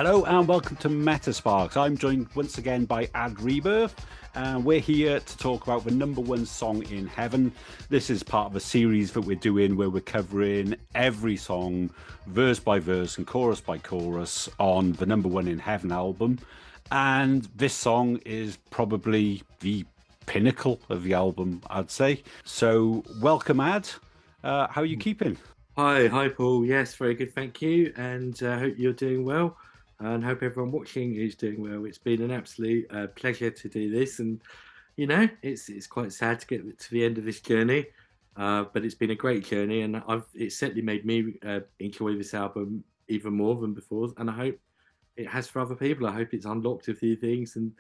Hello and welcome to MetaSparks. I'm joined once again by AdRebirth, and we're here to talk about the number one song in heaven. This is part of a series that we're doing where we're covering every song, verse by verse and chorus by chorus, on the number one in heaven album. And this song is probably the pinnacle of the album, I'd say. So, welcome, Ad. How are you keeping? Hi, Paul. Yes, very good, thank you, and hope you're doing well, and hope everyone watching is doing well. It's been an absolute pleasure to do this, and it's quite sad to get to the end of this journey, but it's been a great journey, and it's certainly made me enjoy this album even more than before, and I hope it has for other people. I hope it's unlocked a few things, and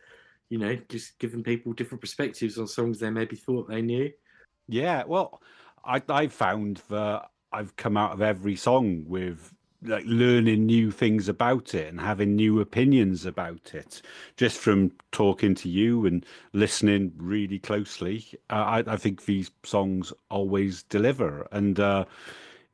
just given people different perspectives on songs they maybe thought they knew. Yeah, well, I found that I've come out of every song with like learning new things about it and having new opinions about it, just from talking to you and listening really closely. I think these songs always deliver, and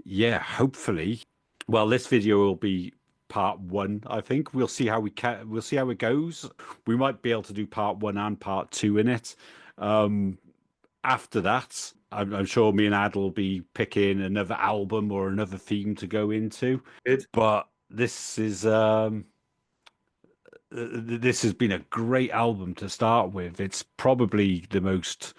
yeah, hopefully, well, this video will be part one. I think we'll see how it goes. We might be able to do part one and part two in it. After that, I'm sure me and Ad will be picking another album or another theme to go into. Good. But this has been a great album to start with. It's probably the most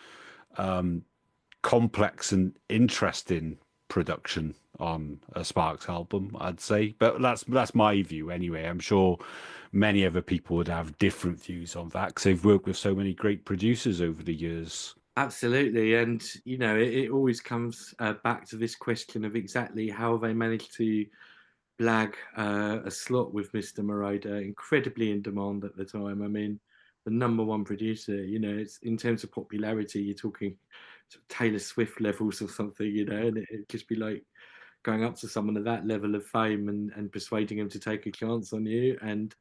complex and interesting production on a Sparks album, I'd say. But that's my view anyway. I'm sure many other people would have different views on that because they've worked with so many great producers over the years. Absolutely, and it always comes back to this question of exactly how they managed to blag a slot with Mr. Moroder, incredibly in demand at the time. I mean, the number one producer. It's in terms of popularity, you're talking sort of Taylor Swift levels or something. And it'd just be like going up to someone at that level of fame and persuading them to take a chance on you. And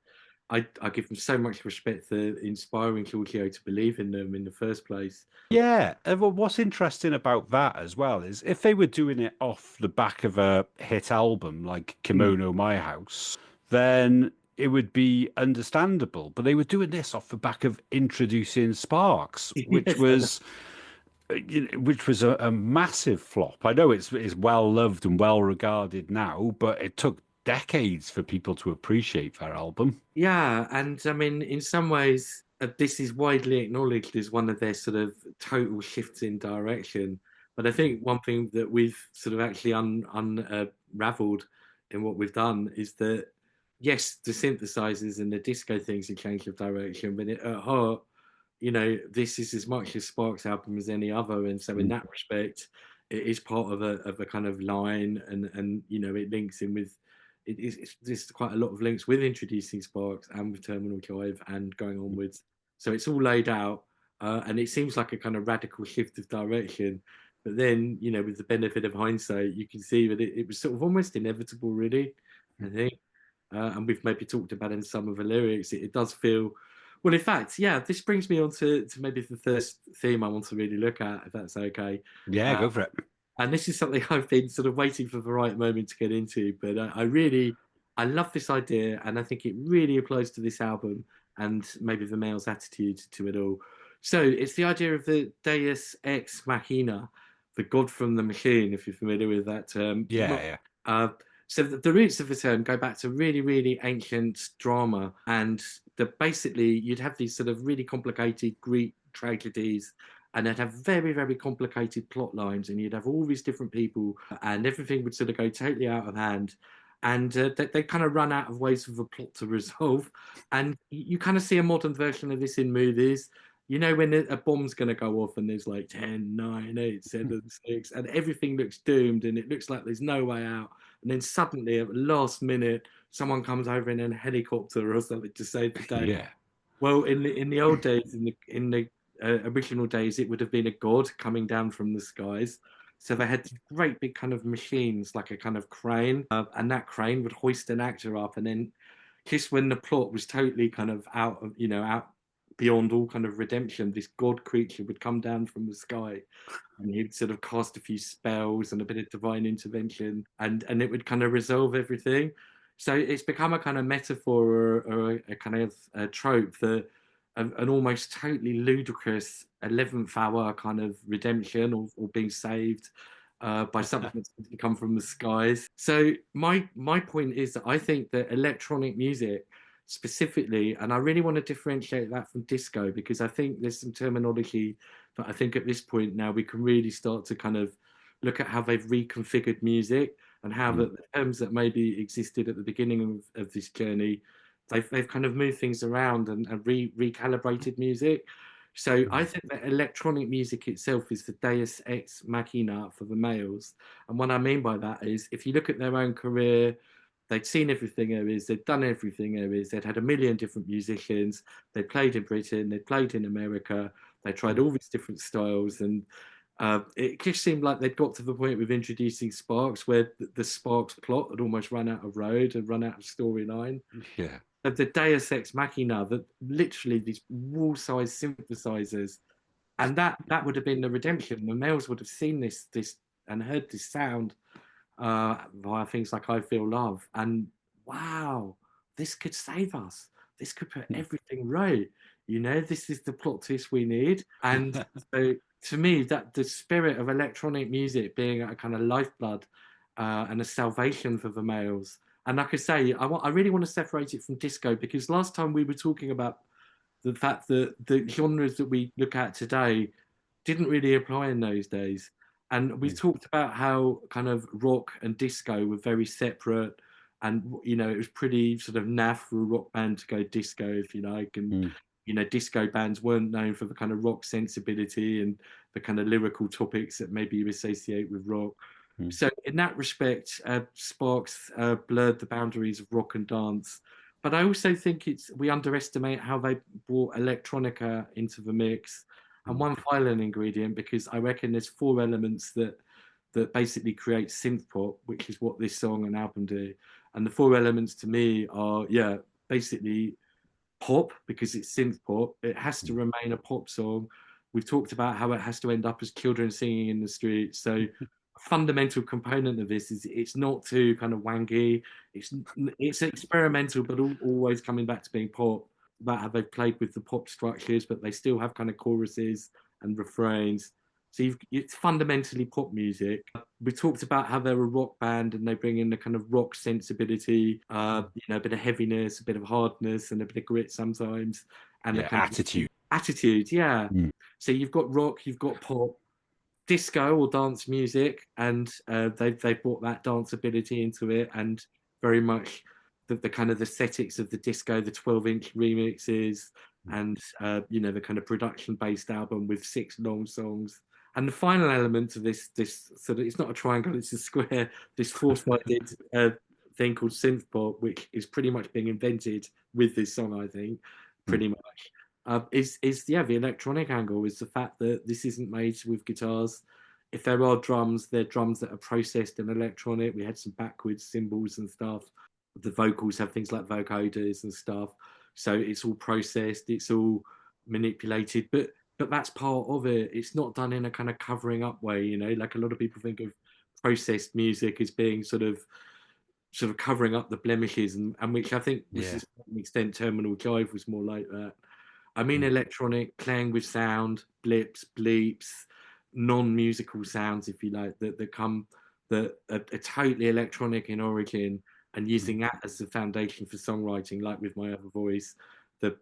I give them so much respect for inspiring Giorgio to believe in them in the first place. Yeah, well, what's interesting about that as well is if they were doing it off the back of a hit album like Kimono My House, then it would be understandable. But they were doing this off the back of introducing Sparks, Yes, which was a massive flop. I know it's well loved and well regarded now, but it took decades for people to appreciate that album. yeah, and I mean, in some ways, this is widely acknowledged as one of their sort of total shifts in direction. But I think one thing that we've sort of actually unraveled in what we've done is that, yes, the synthesizers and the disco things have changed of direction, but at heart, this is as much a Sparks album as any other. And so, in that respect, it is part of a kind of line, and it links in with there's quite a lot of links with introducing Sparks and with Terminal Drive and going onwards. So it's all laid out, and it seems like a kind of radical shift of direction. But then, with the benefit of hindsight, you can see that it was sort of almost inevitable, really. I think, and we've maybe talked about in some of the lyrics. It does feel, well, in fact, yeah. This brings me on to maybe the first theme I want to really look at, if that's okay. Yeah, Uh, go for it. and this is something I've been sort of waiting for the right moment to get into. But I love this idea, and I think it really applies to this album and maybe the male's attitude to it all. So it's the idea of the Deus ex machina, the God from the machine, if you're familiar with that term. Yeah, yeah. Uh, so the roots of the term go back to really, really ancient drama, and basically you'd have these sort of really complicated Greek tragedies, and they'd have very, very complicated plot lines, and you'd have all these different people, and everything would sort of go totally out of hand. And they kind of run out of ways for the plot to resolve. And you kind of see a modern version of this in movies. When a bomb's going to go off and there's like 10, 9, 8, 7, 6, and everything looks doomed and it looks like there's no way out. And then suddenly at the last minute, someone comes over in a helicopter or something to save the day. Yeah. Well, in the old days, in the original days, it would have been a god coming down from the skies. So they had these great big kind of machines, like a kind of crane, and that crane would hoist an actor up, and then just when the plot was totally kind of out beyond all kind of redemption, this god creature would come down from the sky, and he'd sort of cast a few spells and a bit of divine intervention, and it would kind of resolve everything. So it's become a kind of metaphor or a kind of a trope that an almost totally ludicrous 11th hour kind of redemption or being saved by something that's going to come from the skies. So my point is that I think that electronic music specifically, and I really want to differentiate that from disco because I think there's some terminology that I think at this point now we can really start to kind of look at how they've reconfigured music and how Mm, the terms that maybe existed at the beginning of this journey, they've kind of moved things around and recalibrated music. So I mm, think that electronic music itself is the deus ex machina for the males. And what I mean by that is if you look at their own career, they'd seen everything there is, they'd done everything there is, they'd had a million different musicians, they played in Britain, they played in America, they tried mm, all these different styles, and it just seemed like they'd got to the point with introducing Sparks where the Sparks plot had almost run out of road and run out of storyline. yeah. Of the Deus Ex Machina, that literally these wall-sized synthesizers, and that would have been the redemption. The males would have seen this and heard this sound via things like I Feel Love, and wow, this could save us. This could put Mm, everything right. You know, this is the plot twist we need. And so to me, that the spirit of electronic music being a kind of lifeblood and a salvation for the males. And like I say, I really want to separate it from disco because last time we were talking about the fact that the genres that we look at today didn't really apply in those days. And we mm, talked about how kind of rock and disco were very separate. And, you know, it was pretty sort of naff for a rock band to go disco, if you like. And, mm, you know, disco bands weren't known for the kind of rock sensibility and the kind of lyrical topics that maybe you associate with rock. mm, So, in that respect, Sparks blurred the boundaries of rock and dance. But I also think it's we underestimate how they brought electronica into the mix and mm, one final ingredient because I reckon there's four elements that basically create synth pop, which is what this song and album do. And the four elements to me are yeah, basically pop because it's synth pop. It has to mm. remain a pop song. We've talked about how it has to end up as children singing in the street. So a fundamental component of this is it's not too kind of wangy. It's it's experimental, but always coming back to being pop. About how they've played with the pop structures, but they still have kind of choruses and refrains. So it's fundamentally pop music. We talked about how they're a rock band and they bring in the kind of rock sensibility, you know, a bit of heaviness, a bit of hardness, and a bit of grit sometimes, and the Yeah, kind of attitude. attitude. Yeah. Mm, So you've got rock, you've got pop, disco or dance music, and they've brought that danceability into it, and very much the kind of aesthetics of the disco, the 12-inch remixes, and you know the kind of production-based album with six long songs. And the final element of this sort of it's not a triangle, it's a square. This four-sided thing called synth pop, which is pretty much being invented with this song, I think, mm, pretty much is yeah the electronic angle is the fact that this isn't made with guitars. If there are drums, they're drums that are processed in electronic. We had some backwards cymbals and stuff. The vocals have things like vocoders and stuff, so it's all processed. It's all manipulated, but that's part of it. It's not done in a kind of covering up way, you know. Like a lot of people think of processed music as being sort of covering up the blemishes, and which I think was to yeah. some extent Terminal Jive was more like that. I mean, Mm, electronic, playing with sound, blips, bleeps, non-musical sounds, if you like, that come that are totally electronic in origin, and mm, using that as the foundation for songwriting, like with my other voice, the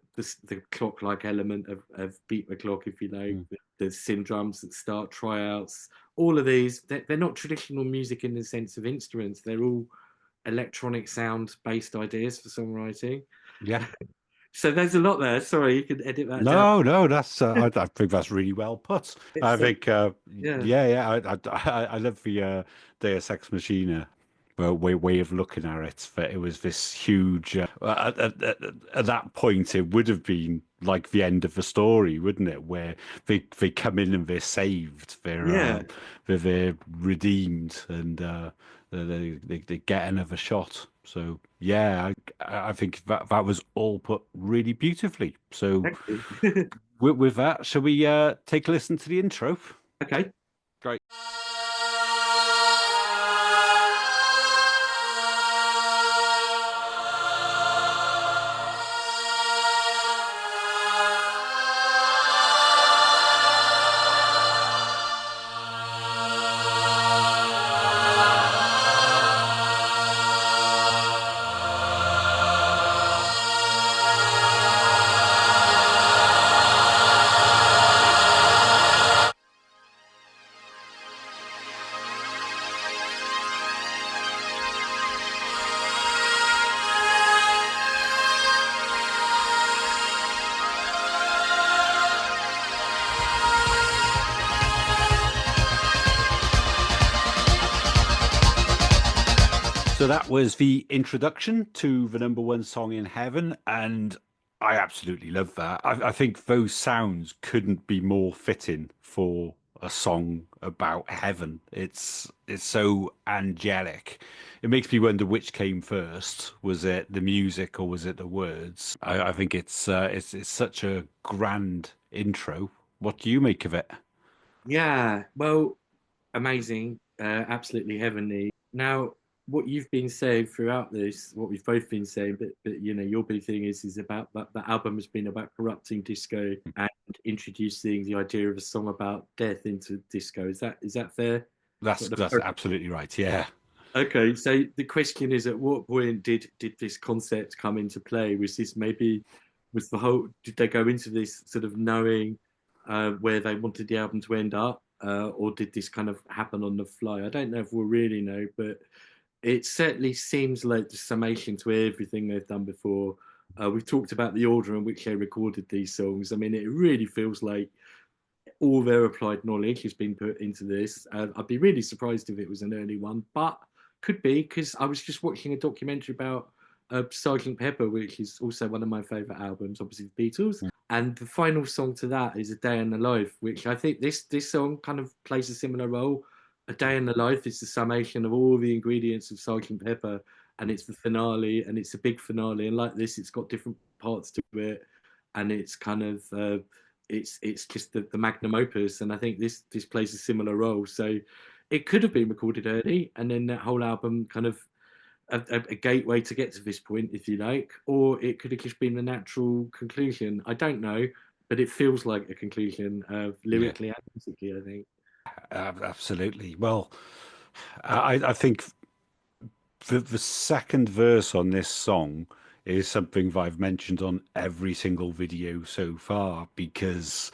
clock-like element of beat the clock, if you like, mm. the syn drums that start tryouts, all of these, they're not traditional music in the sense of instruments. They're all electronic sound-based ideas for songwriting. Yeah. So there's a lot there. Sorry, you can edit that down. No, no, that's I think that's really well put. I It's think yeah, yeah, yeah, I love the Deus Ex Machina way of looking at it. That it was this huge at that point it would have been like the end of the story, wouldn't it? Where they come in and they're saved, yeah. they're redeemed, and they get another shot. So yeah, I think that was all put really beautifully. So Thank you. with that, shall we take a listen to the intro? Okay. Great. So that was the introduction to the number one song in heaven, and I absolutely love that. I think those sounds couldn't be more fitting for a song about heaven. It's so angelic. It makes me wonder which came first. Was it the music or was it the words? I think it's such a grand intro. What do you make of it? Yeah, well, amazing, absolutely heavenly. Now, what you've been saying throughout this, what we've both been saying, but your big thing is about that the album has been about corrupting disco and introducing the idea of a song about death into disco. Is that fair? That's Sort of that's absolutely right. Yeah. Okay, so the question is, at what point did this concept come into play? Was the whole did they go into this sort of knowing where they wanted the album to end up, or did this kind of happen on the fly? I don't know if we'll really know, but it certainly seems like the summation to everything they've done before. We've talked about the order in which they recorded these songs. I mean, it really feels like all their applied knowledge has been put into this. I'd be really surprised if it was an early one, but could be because I was just watching a documentary about Sergeant Pepper, which is also one of my favorite albums, obviously the Beatles. And the final song to that is A Day in the Life, which I think this song kind of plays a similar role. A Day in the Life is the summation of all the ingredients of Sergeant Pepper, and it's the finale, and it's a big finale. And like this, it's got different parts to it, and it's kind of it's just the magnum opus, and I think this plays a similar role. So it could have been recorded early, and then that whole album kind of a gateway to get to this point, if you like, or it could have just been the natural conclusion. I don't know, but it feels like a conclusion Yeah. lyrically and musically, I think. Absolutely. Well, I think the second verse on this song is something that I've mentioned on every single video so far because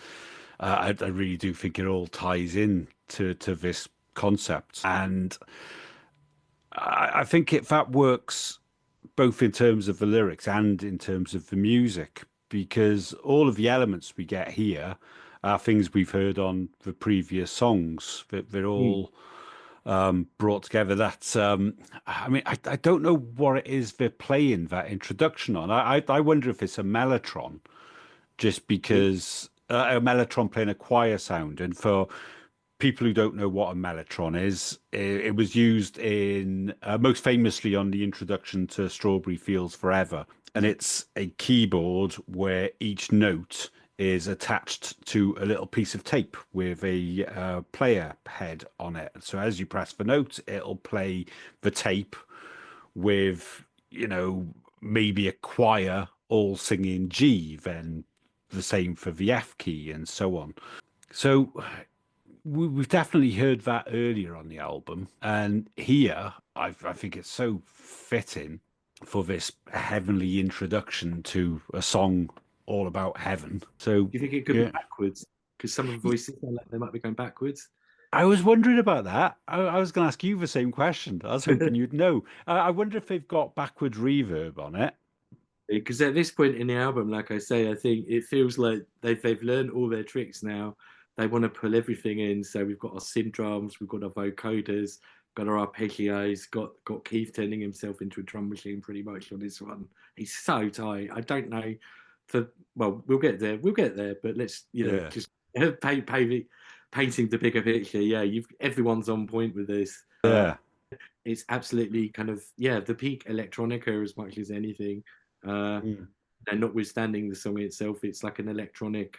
I really do think it all ties in to this concept, and I think that works both in terms of the lyrics and in terms of the music because all of the elements we get here are things we've heard on the previous songs. That they're Mm. all brought together. That I mean, I don't know what it is they're playing that introduction on. I wonder if it's a mellotron, just because a mellotron playing a choir sound. And for people who don't know what a mellotron is, it was used in most famously on the introduction to Strawberry Fields Forever, and it's a keyboard where each note is attached to a little piece of tape with a player head on it. So as you press the note, it'll play the tape with, maybe a choir all singing G, then the same for the F key and so on. So we've definitely heard that earlier on the album, and here I think it's so fitting for this heavenly introduction to a song all about heaven. So Do you think it could be yeah, backwards? Because some of the voices sound like they might be going backwards. I was wondering about that. I was going to ask you the same question. I was hoping you'd know. I wonder if they've got backward reverb on it. Because at this point in the album, like I say, I think it feels like they've learned all their tricks now. They want to pull everything in. So we've got our synth drums, we've got our vocoders, got our arpeggios, got Keith turning himself into a drum machine pretty much on this one. He's so tight. I don't know. Well, we'll get there. We'll get there. But let's Yeah, just painting the bigger picture. Yeah, you've everyone's on point with this. yeah. It's absolutely kind of the peak electronica as much as anything. Uh, Mm. and notwithstanding the song itself, it's like an electronic,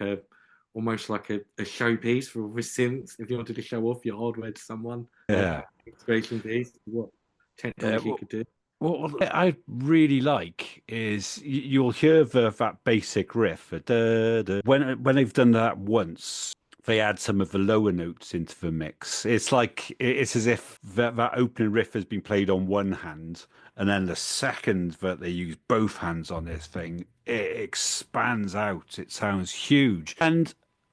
almost like a showpiece for the synths. If you wanted to show off your hardware to someone, like Yeah. integration piece, what Yeah. technology could do. What I really like is you'll hear that basic riff when they've done that once. They add some of the lower notes into the mix. It's like it's as if that opening riff has been played on one hand, and then the second that they use both hands on this thing, it expands out. It sounds huge. And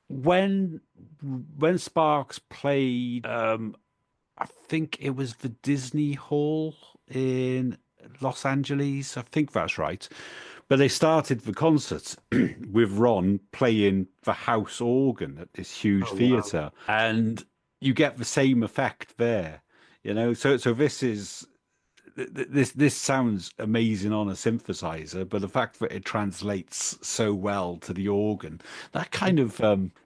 when when Sparks played, I think it was the Disney Hall in Los Angeles. I think that's right. But they started the concert with Ron playing the house organ at this huge Oh wow! theater, and you get the same effect there. So this is this sounds amazing on a synthesizer, but the fact that it translates so well to the organ, that kind of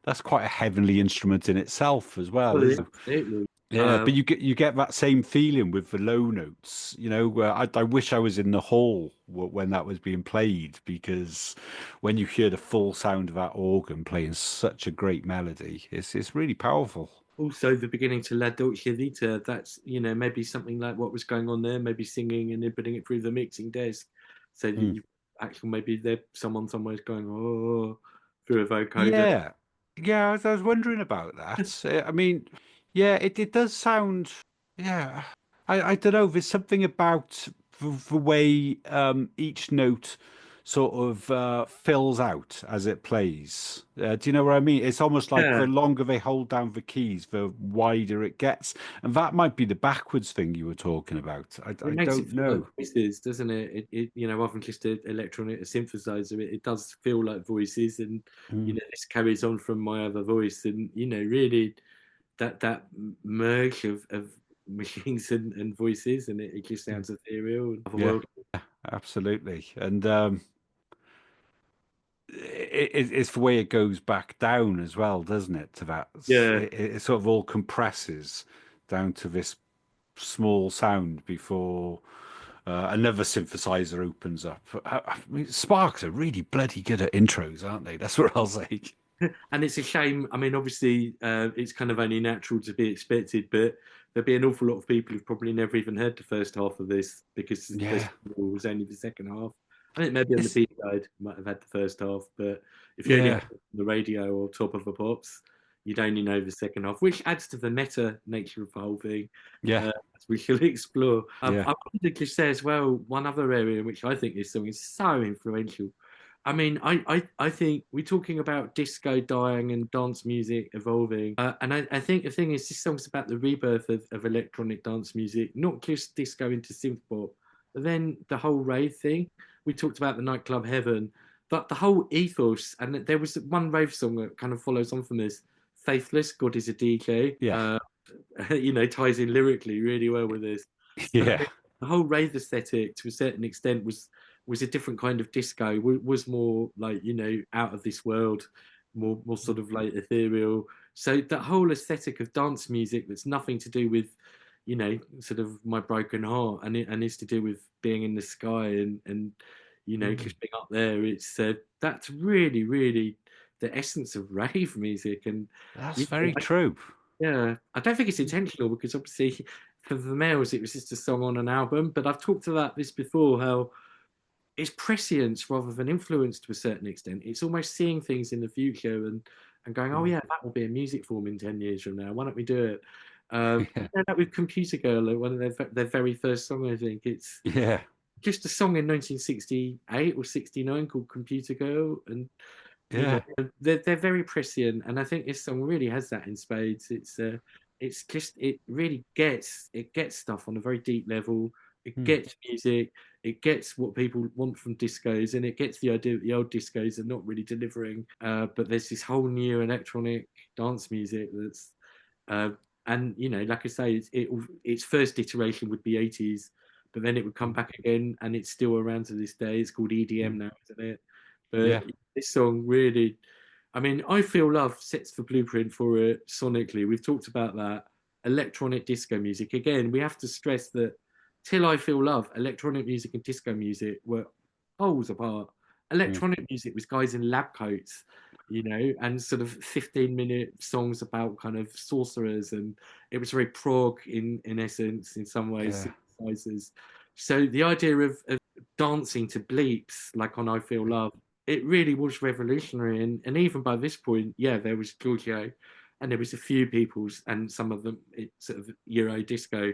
that's quite a heavenly instrument in itself as well, Well, isn't it? absolutely. Yeah, but you get that same feeling with the low notes, where I wish I was in the hall when that was being played, because when you hear the full sound of that organ playing such a great melody, it's really powerful. Also, the beginning to La Dolce Vita, that's, maybe something like what was going on there, maybe singing and then putting it through the mixing desk. So that Mm. you actually, maybe there someone somewhere's going, oh, through a vocoder. Yeah, yeah, I was wondering about that. I mean, yeah, it does sound, yeah. I don't know. There's something about the way each note sort of fills out as it plays. Do you know what I mean? It's almost like Yeah, the longer they hold down the keys, the wider it gets, and that might be the backwards thing you were talking about. I it makes it don't feel like know. voices, doesn't it? Rather than just an electronic a synthesizer, it does feel like voices, and Mm, this carries on from my other voice, and really that merge of machines and voices, and it just mm. sounds ethereal and Yeah, otherworldly. absolutely. And it's the way it goes back down as well, doesn't it? To that, Yeah. it sort of all compresses down to this small sound before another synthesizer opens up. I mean, Sparks are really bloody good at intros, aren't they? That's what I'll say. And it's a shame. I mean, obviously, it's kind of only natural to be expected, but there'll be an awful lot of people who've probably never even heard the first half of this because the Yeah, festival was only the second half. I think maybe on the it's B side might have had the first half, but if you only yeah, heard it on the radio or Top of the Pops, you'd only know the second half, which adds to the meta nature of the whole thing, yeah, as we shall explore. yeah, I wanted to say as well, one other area in which I think this song is so influential. I mean, I think we're talking about disco dying and dance music evolving. And I think the thing is, this song's about the rebirth of electronic dance music, not just disco into synth pop, but then the whole rave thing. We talked about the nightclub heaven, but the whole ethos. And there was one rave song that kind of follows on from this Faithless, God is a DJ. yeah, Ties in lyrically really well with this. So yeah, the whole rave aesthetic, to a certain extent, was a different kind of disco. Was more like out of this world, more sort of like ethereal. So that whole aesthetic of dance music that's nothing to do with sort of my broken heart, and it's to do with being in the sky and Mm. just being up there. It's that's really really the essence of rave music, and That's you very true. yeah, I don't think it's intentional because obviously for the males it was just a song on an album. But I've talked about this before, how it's prescience rather than influence to a certain extent. It's almost seeing things in the future and going, oh Mm. yeah, that will be a music form in 10 years from now. Why don't we do it? Yeah, That with Computer Girl, like one of their very first song, I think it's yeah, just a song in 1968 or 69 called Computer Girl, and yeah. they're very prescient, and I think this song really has that in spades. It's just it really gets stuff on a very deep level. It Mm. gets music, it gets what people want from discos, and it gets the idea that the old discos are not really delivering. But there's this whole new electronic dance music that's uh, and like I say, its first iteration would be 80s, but then it would come Mm. back again, and it's still around to this day. It's called EDM Mm. now, isn't it? But Yeah, this song really, I mean, I Feel Love sets the blueprint for it sonically. We've talked about that. Electronic disco music. Again, we have to stress that Till I Feel Love, electronic music and disco music were poles apart. mm. Electronic music was guys in lab coats, and sort of 15-minute songs about kind of sorcerers, and it was very prog in essence, in some ways, Yeah, synthesizers. So the idea of dancing to bleeps like on I Feel Love, it really was revolutionary. And even by this point, yeah, there was Giorgio and there was a few people's and some of them it's sort of Euro disco,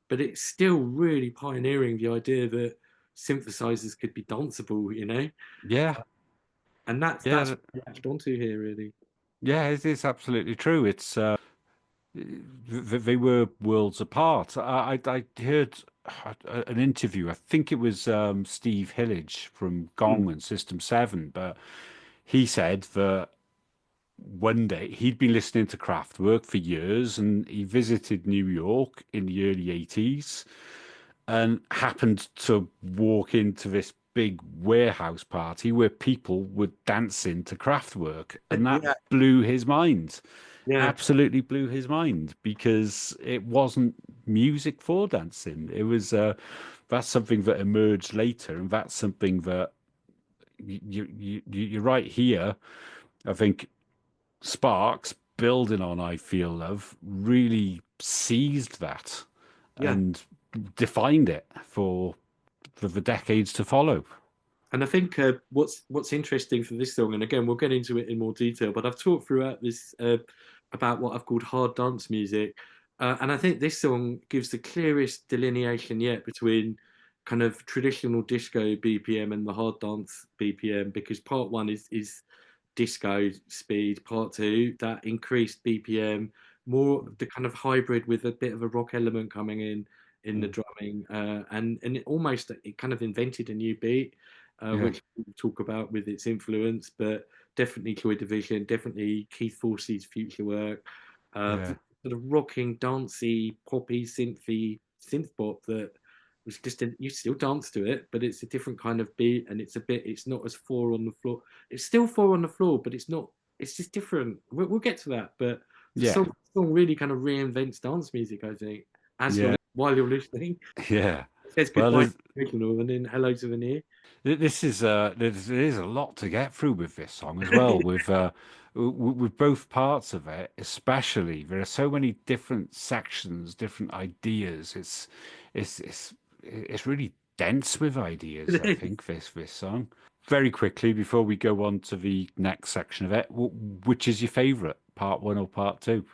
but it's still really pioneering the idea that synthesizers could be danceable. yeah, And that's yeah, what we latched onto here, really. yeah. It's absolutely true. It's they were worlds apart. I heard an interview. I think it was Steve Hillage from Hmm. Gong and System 7, but he said that one day he'd been listening to Kraftwerk for years, and he visited New York in the early 80s, and happened to walk into this big warehouse party where people were dancing to Kraftwerk, and that Yeah, blew his mind. yeah, Absolutely blew his mind because it wasn't music for dancing. It was that's something that emerged later, and that's something that you're right here. I think Sparks, building on I Feel Love, really seized that yeah. and defined it for the decades to follow. And I think what's interesting for this song, and again we'll get into it in more detail, but I've talked throughout this about what I've called hard dance music, and I think this song gives the clearest delineation yet between kind of traditional disco BPM and the hard dance BPM, because part one is disco speed, part two that increased BPM, more the kind of hybrid with a bit of a rock element coming in the Mm. drumming, and it kind of invented a new beat, Yeah, which we'll talk about with its influence, but definitely Joy Division, definitely Keith Forsey's future work, yeah, sort of rocking, dancey, poppy, synth pop that was just you still dance to it, but it's a different kind of beat, and it's not as four on the floor. It's still four on the floor, but it's not. It's just different. We'll get to that, but yeah, the song really kind of reinvents dance music, I think, as you're yeah, while you're listening. yeah. It says Well, goodbye to the original and then hello to the new. this is there is a lot to get through with this song as well. With both parts of it, especially there are so many different sections, different ideas. It's really dense with ideas. I think this song. Very quickly before we go on to the next section of it, which is your favorite, part one or part two?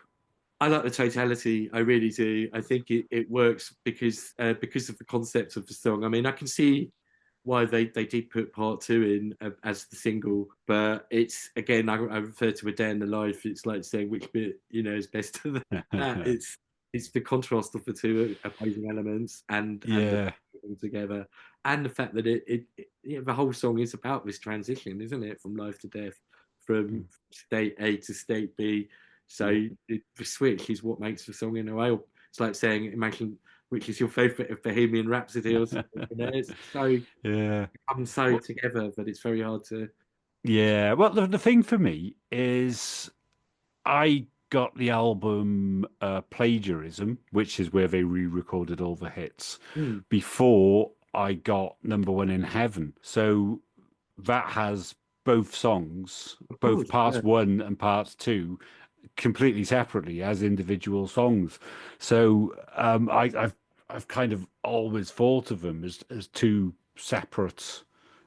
I like the totality. I really do. I think it works because of the concept of the song. I mean, I can see why they did put part two in as the single, but it's again, I refer to A Day in the Life. It's like saying which bit is best to that. It's the contrast of the two opposing elements and the Yeah. together, and the fact that the whole song is about this transition, isn't it, from life to death, from Mm, state A to state B. So mm. the switch is what makes the song in a way. It's like saying, imagine which is your favorite of Bohemian Rhapsody or something. It's so Yeah. come so Well, together that it's very hard to. yeah. Well, the thing for me is I got the album Plagiarism, which is where they re-recorded all the hits, Hmm, before I got Number One in Heaven. So that has both songs, of both course, yeah. parts one and parts two, completely separately as individual songs. So I've kind of always thought of them as two separate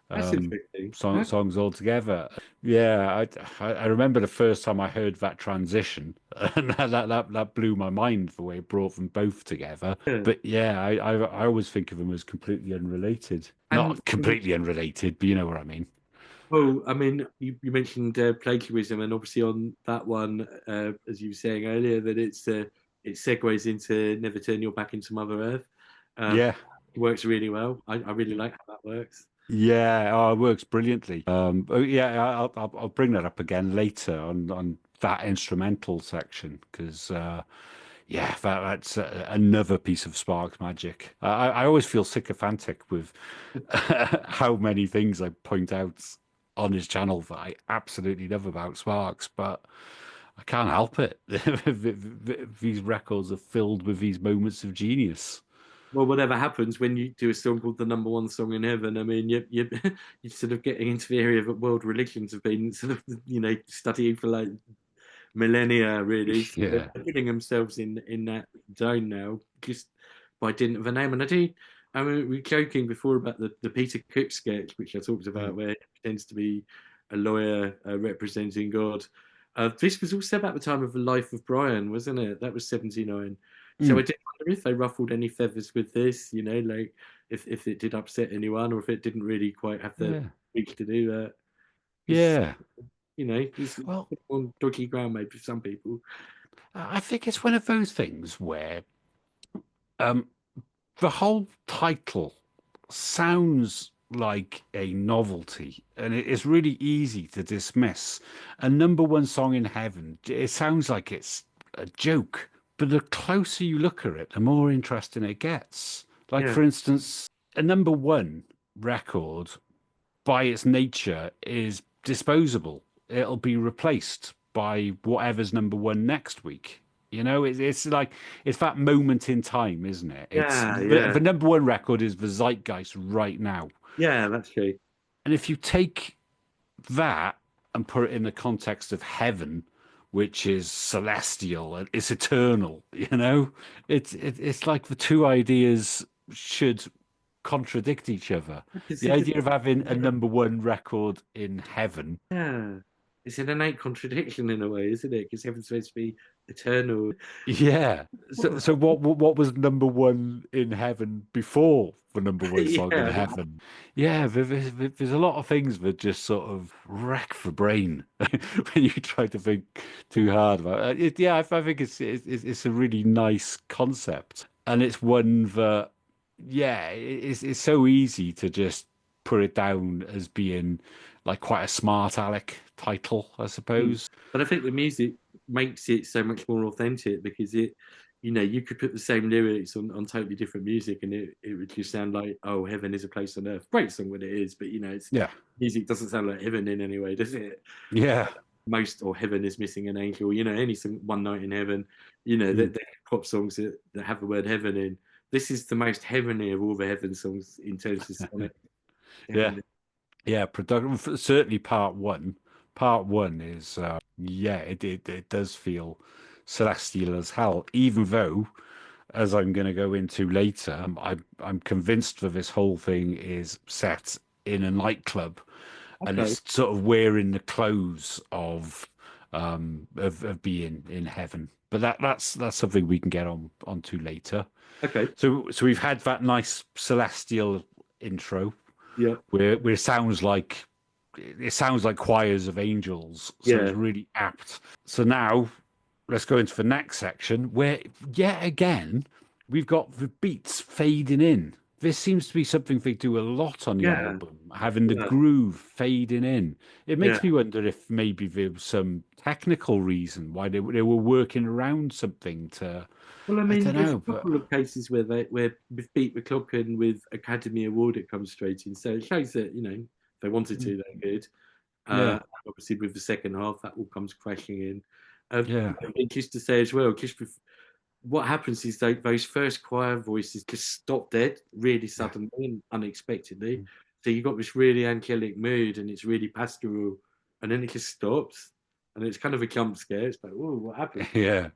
That's interesting. songs altogether. Yeah, I remember the first time I heard that transition, and that blew my mind the way it brought them both together. Yeah. But yeah, I always think of them as completely unrelated. And Not completely unrelated, but you know what I mean. well, I mean, you mentioned plagiarism, and obviously on that one, as you were saying earlier, that it segues into Never Turn Your Back into Mother Earth. Uh, Yeah. it works really well. I really like how that works. Yeah, oh, it works brilliantly. Oh, yeah, I'll bring that up again later on that instrumental section because yeah, that's another piece of Sparks magic. I always feel sycophantic with how many things I point out on his channel that I absolutely love about Sparks, but I can't help it. These records are filled with these moments of genius. Well, whatever happens when you do a song called the number one song in heaven, I mean, you're sort of getting into the area that world religions have been sort of studying for like millennia, really. So they're Yeah. putting themselves in that zone now, just by dint of a name. And I mean, we were joking before about the Peter Cook sketch, which I talked about, Mm, where he pretends to be a lawyer representing God. This was also about the time of the life of Brian, wasn't it? That was 79. So I mm, did wonder if they ruffled any feathers with this, like if it did upset anyone or if it didn't really quite have the yeah. reach to do that. It's, Yeah. it's Well, on dodgy ground maybe for some people. I think it's one of those things where um, the whole title sounds like a novelty and it is really easy to dismiss. A number one song in heaven, it sounds like it's a joke, but the closer you look at it, the more interesting it gets. Like, Yeah, for instance, a number one record by its nature is disposable. It'll be replaced by whatever's number one next week. It's like it's that moment in time, isn't it? It's yeah, the yeah, number one record is the zeitgeist right now. yeah. That's true. And if you take that and put it in the context of heaven, which is celestial and it's eternal, it's like the two ideas should contradict each other. I can The see the idea of having a number one record in heaven. yeah. It's an innate contradiction in a way, isn't it? Because heaven's supposed to be eternal. Yeah. So what was number one in heaven before the number one song in Yeah, heaven? Yeah, there's a lot of things that just sort of wreck the brain when you try to think too hard about it. Yeah, I think it's a really nice concept, and it's one that yeah, it's so easy to just put it down as being like quite a smart aleck title, I mm. suppose. But I think the music makes it so much more authentic because you could put the same lyrics on totally different music and it would just sound like, oh, heaven is a place on earth. Great song when it is, but it's Yeah. music doesn't sound like heaven in any way, does it? Yeah. Most or heaven is missing an angel, any song, One Night in Heaven, Mm. that pop songs that have the word heaven in. This is the most heavenly of all the heaven songs in terms of sonic Yeah. heavenly. Yeah. Production, certainly part one. Part one is, yeah, it does feel celestial as hell, even though, as I'm going to go into later, I'm convinced that this whole thing is set in a nightclub and Okay, it's sort of wearing the clothes of being in heaven. But that's something we can get onto later. okay, So we've had that nice celestial intro yeah, where it sounds like choirs of angels, so it's yeah, really apt. So now let's go into the next section where yet again we've got the beats fading in. This seems to be something they do a lot on the yeah, album, having the yeah, groove fading in. It yeah. makes me wonder if maybe there was some technical reason why they were working around something to, Well, I I mean, don't there's know, a but couple of cases where with Beat the Clock and with Academy Award it comes straight in. So it shows that if they wanted to, they could. yeah, Obviously, with the second half, that all comes crashing in. Uh, yeah, just to say as well, what happens is those first choir voices just stop dead really yeah, suddenly and unexpectedly. So you got this really angelic mood and it's really pastoral, and then it just stops, and it's kind of a jump scare. It's like, oh, what happened? yeah,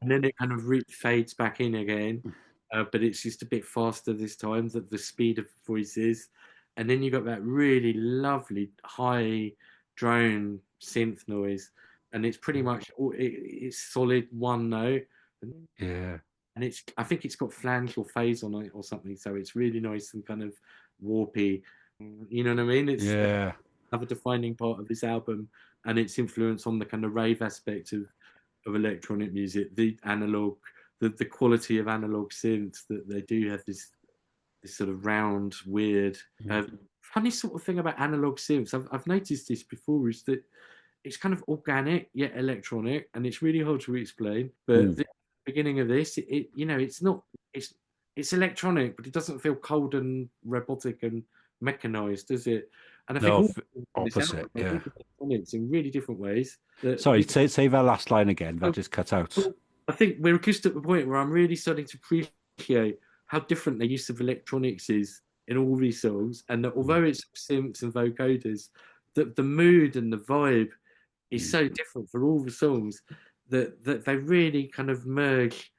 And then it kind of fades back in again, but it's just a bit faster this time. That the speed of the voices, and then you got that really lovely high drone synth noise, and it's pretty much it's solid one note, yeah, and it's I think it's got flange or phase on it or something, so it's really nice and kind of warpy. You know what I mean? It's yeah. another defining part of this album and its influence on the kind of rave aspect of electronic music, the analog, the quality of analog synths that they do have this sort of round, weird, uh, funny sort of thing about analog synths. I've noticed this before is that it's kind of organic yet electronic, and it's really hard to explain. But Mm. the beginning of this, it's not it's it's electronic, but it doesn't feel cold and robotic and mechanized, does it? And I think No, all this opposite. album, I Yeah. think of electronics in really different ways. That Sorry, say that last line again. That so, just cut out. I think we're just at the point where I'm really starting to appreciate how different the use of electronics is in all these songs, and that Mm, although it's synths and vocoders, that the mood and the vibe is mm, so different for all the songs that they really kind of merge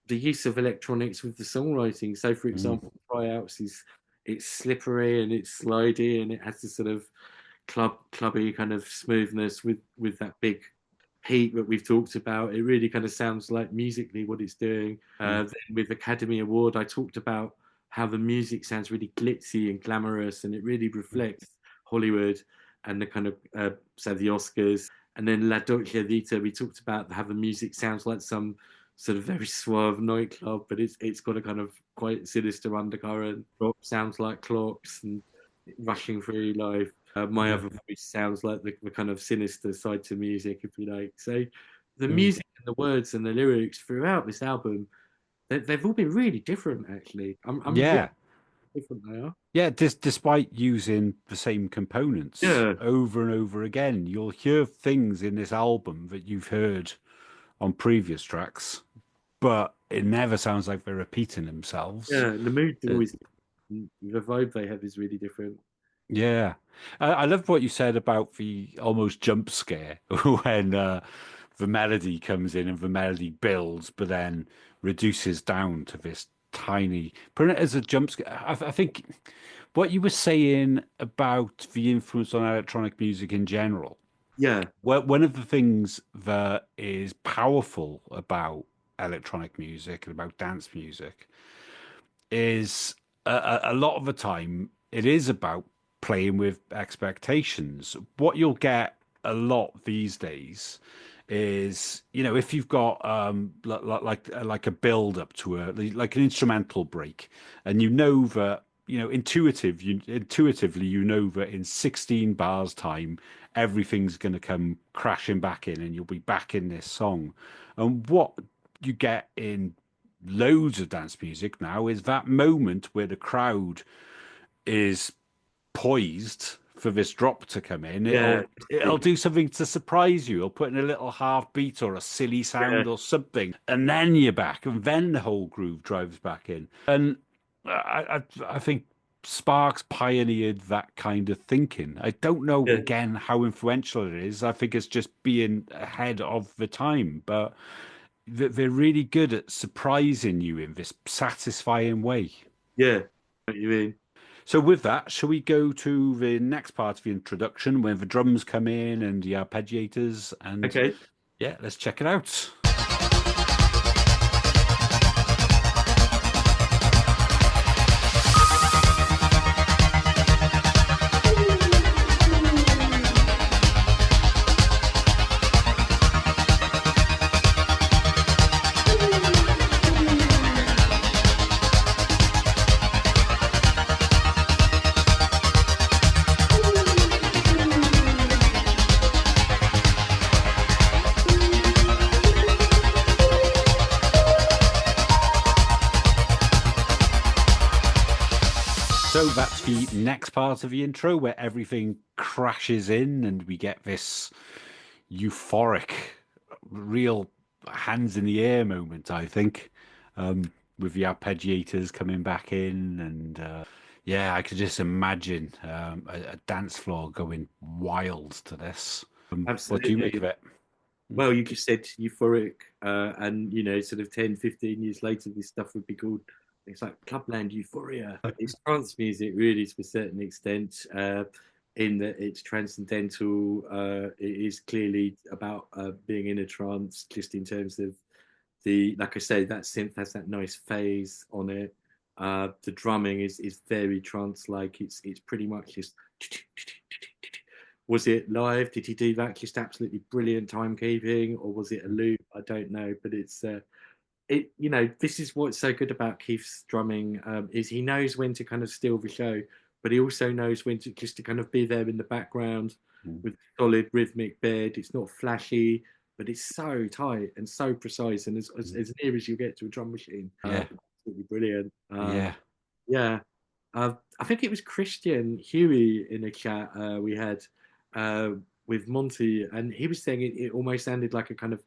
the use of electronics with the songwriting. So, for mm, example, Tryouts is it's slippery and it's slidey and it has this sort of clubby kind of smoothness with that big heat that we've talked about. It really kind of sounds like musically what it's doing. mm, Then with Academy Award, I talked about how the music sounds really glitzy and glamorous, and it really reflects Hollywood and the kind of so the Oscars. And then La Dolce Vita, we talked about how the music sounds like some sort of very suave nightclub, but it's got a kind of quite sinister undercurrent. Rock sounds like clocks and rushing through life. My yeah. other voice sounds like the kind of sinister side to music, if you like. So the Mm, music and the words and the lyrics throughout this album they've all been really different, actually. I'm really Yeah. different they are. Yeah, despite using the same components Yeah, over and over again, you'll hear things in this album that you've heard on previous tracks, but it never sounds like they're repeating themselves. yeah. And the moods are Uh, always the vibe they have is really different. yeah. I love what you said about the almost jump scare when the melody comes in and the melody builds, but then reduces down to this tiny. Put it as a jump scare. I think what you were saying about the influence on electronic music in general. Yeah, Well, one of the things that is powerful about electronic music and about dance music is a lot of the time it is about playing with expectations. What you'll get a lot these days is, if you've got like a build up to like an instrumental break, and you know that intuitively you know that in 16 bars time everything's going to come crashing back in and you'll be back in this song. And what you get in loads of dance music now is that moment where the crowd is poised for this drop to come in. yeah, It'll do something to surprise you. It'll put in a little half beat or a silly yeah, sound or something, and then you're back, and then the whole groove drives back in. And I think Sparks pioneered that kind of thinking. I don't know yeah, again how influential it is. I think it's just being ahead of the time, but they're really good at surprising you in this satisfying way. yeah. What you mean? So with that, shall we go to the next part of the introduction where the drums come in and the arpeggiators and Okay. yeah, let's check it out. So that's the next part of the intro where everything crashes in and we get this euphoric, real hands in the air moment, I think, with the arpeggiators coming back in. And yeah, I could just imagine a dance floor going wild to this. What do you make Absolutely. of it? Well, you just said euphoric, and sort of 10, 15 years later, this stuff would be called, it's like Clubland Euphoria. It's trance music, really, to a certain extent, in that it's transcendental. It is clearly about being in a trance, just in terms of like I say, that synth has that nice phase on it. The drumming is very trance-like. It's pretty much just. Was it live? Did he do that? Just absolutely brilliant timekeeping, or was it a loop? I don't know, but this is what's so good about Keith's drumming, is he knows when to kind of steal the show, but he also knows when to just to kind of be there in the background Mm. with solid rhythmic bed. It's not flashy, but it's so tight and so precise, and as near as you get to a drum machine, Yeah, absolutely brilliant. yeah, Yeah, I think it was Christian Huey in a chat we had uh, with Monty, and he was saying it almost sounded like a kind of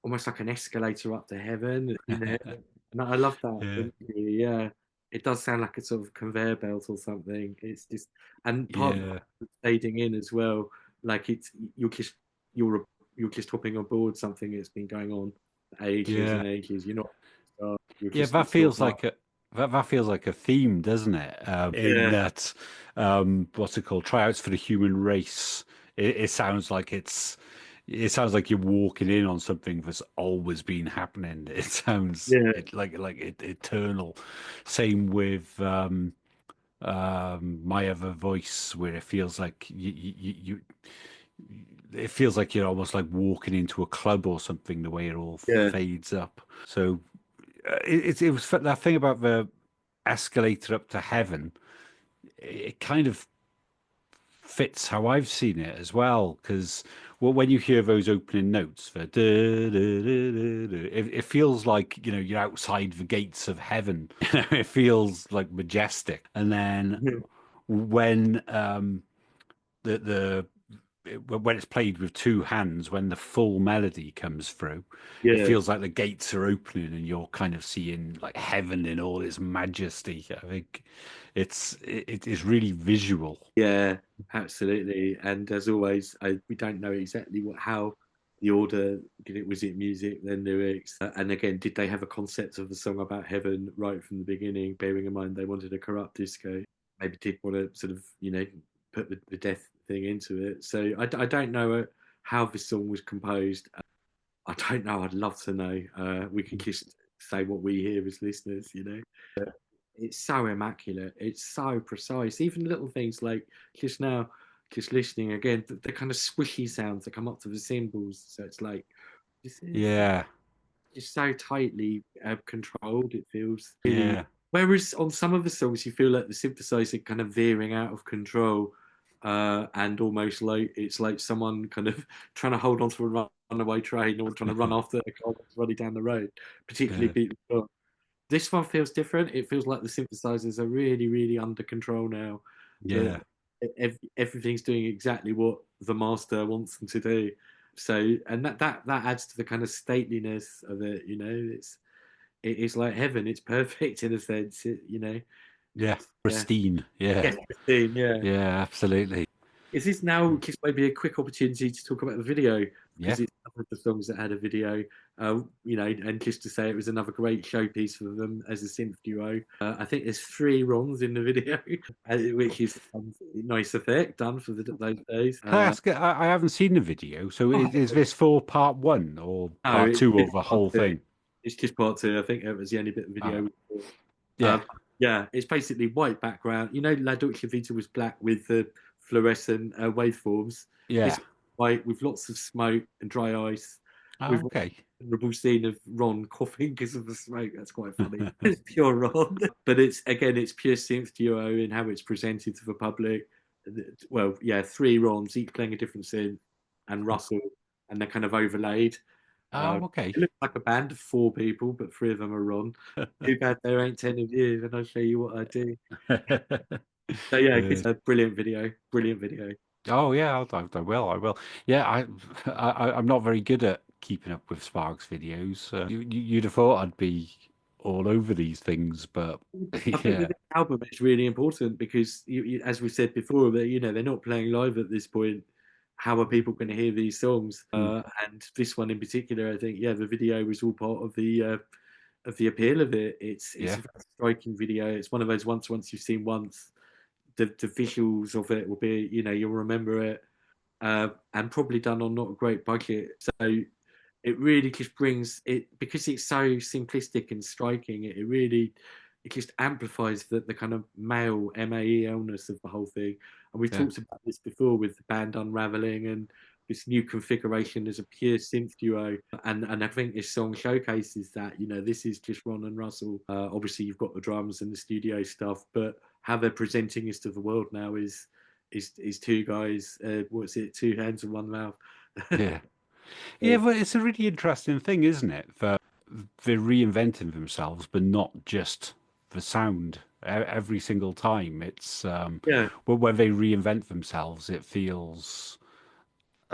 almost like an escalator up to heaven in there. And I love that yeah, imagery. Yeah, it does sound like a sort of conveyor belt or something. It's just, and part of yeah, it fading in as well. Like you're just you're you're just hopping on board something that's been going on for ages yeah. and ages. You're not. You're Yeah, just that it's your feels part. like that feels like a theme, doesn't it? In Yeah, that, what's it called? Tryouts for the human race. It sounds like it sounds like you're walking in on something that's always been happening. It sounds yeah, eternal. Same with my other voice, where it feels like it feels like you're almost like walking into a club or something. The way it all yeah, fades up. So it was that thing about the escalator up to heaven. It kind of fits how I've seen it as well. Because well, when you hear those opening notes for it feels like you're outside the gates of heaven. It feels like majestic. And then when the when it's played with two hands, when the full melody comes through, it Yeah. feels like the gates are opening and you're kind of seeing like heaven in all its majesty. I think it is really visual. Yeah, absolutely. And as always, we don't know exactly how the order, was it music, then lyrics? And again, did they have a concept of a song about heaven right from the beginning, bearing in mind they wanted a corrupt disco? Maybe did want to sort of, put the death thing into it. So I don't know how this song was composed. I don't know. I'd love to know. We can just say what we hear as listeners. It's so immaculate. It's so precise. Even little things like just now, just listening again, the kind of squishy sounds that come up to the cymbals. So it's like this is Yeah, just so tightly controlled. It feels really. yeah, Whereas on some of the songs, you feel like the synthesizer kind of veering out of control, and almost like it's like someone kind of trying to hold on to a runaway train or trying to run after a car that's running down the road, particularly yeah, beat the this one feels different. It feels like the synthesizers are really, really under control now. That yeah, everything's doing exactly what the master wants them to do. So, and that adds to the kind of stateliness of it. It's like heaven. It's perfect in a sense. yeah. Yeah, Pristine. Yeah, yes, Christine. Yeah. yeah, absolutely. Is this now just maybe a quick opportunity to talk about the video Yeah, because it's one of the songs that had a video, and just to say it was another great showpiece for them as a synth duo. I think there's 3 runs in the video, which is a nice effect done for those days. can I ask? I haven't seen the video, so Oh, is this for part one or no, part it's two just of the part whole two. thing? It's just part two. I think it was the only bit of video Ah, we saw. yeah, Yeah, it's basically white background. La Dolce Vita was black with the fluorescent waveforms. yeah. This is white with lots of smoke and dry ice. Ah, With okay. a memorable scene of Ron coughing because of the smoke. That's quite funny. It's pure Ron, but it's pure synth duo in how it's presented to the public. Well, yeah, 3 Rons, each playing a different synth, and Russell, and they're kind of overlaid. Ah, okay. It looks like a band of 4 people, but 3 of them are Ron. Too bad there ain't 10 of you, and I'll show you what I do. So yeah, Uh, it's a brilliant video. Brilliant video. oh yeah, I will. I will. Yeah, I'm not very good at keeping up with Sparks videos. You'd have thought I'd be all over these things, but I think with yeah, this album, it's really important because, as we said before, that they're not playing live at this point. How are people going to hear these songs? mm, And this one in particular, I think, yeah, the video was all part of the appeal of it. It's yeah, a very striking video. It's one of those once you've seen once, the visuals of it will be, you'll remember it, and probably done on not a great budget. So it really just brings it because it's so simplistic and striking. It just amplifies the kind of male MAE-ness of the whole thing. And we've yeah, talked about this before with the band unraveling and this new configuration as a pure synth duo. And I think this song showcases that. This is just Ron and Russell. Obviously, you've got the drums and the studio stuff, but how they're presenting this to the world now is 2 guys. What's it? 2 hands and 1 mouth. yeah, yeah. But it's a really interesting thing, isn't it? They're reinventing themselves, but not just the sound. Every single time, it's Yeah, well, when they reinvent themselves, it feels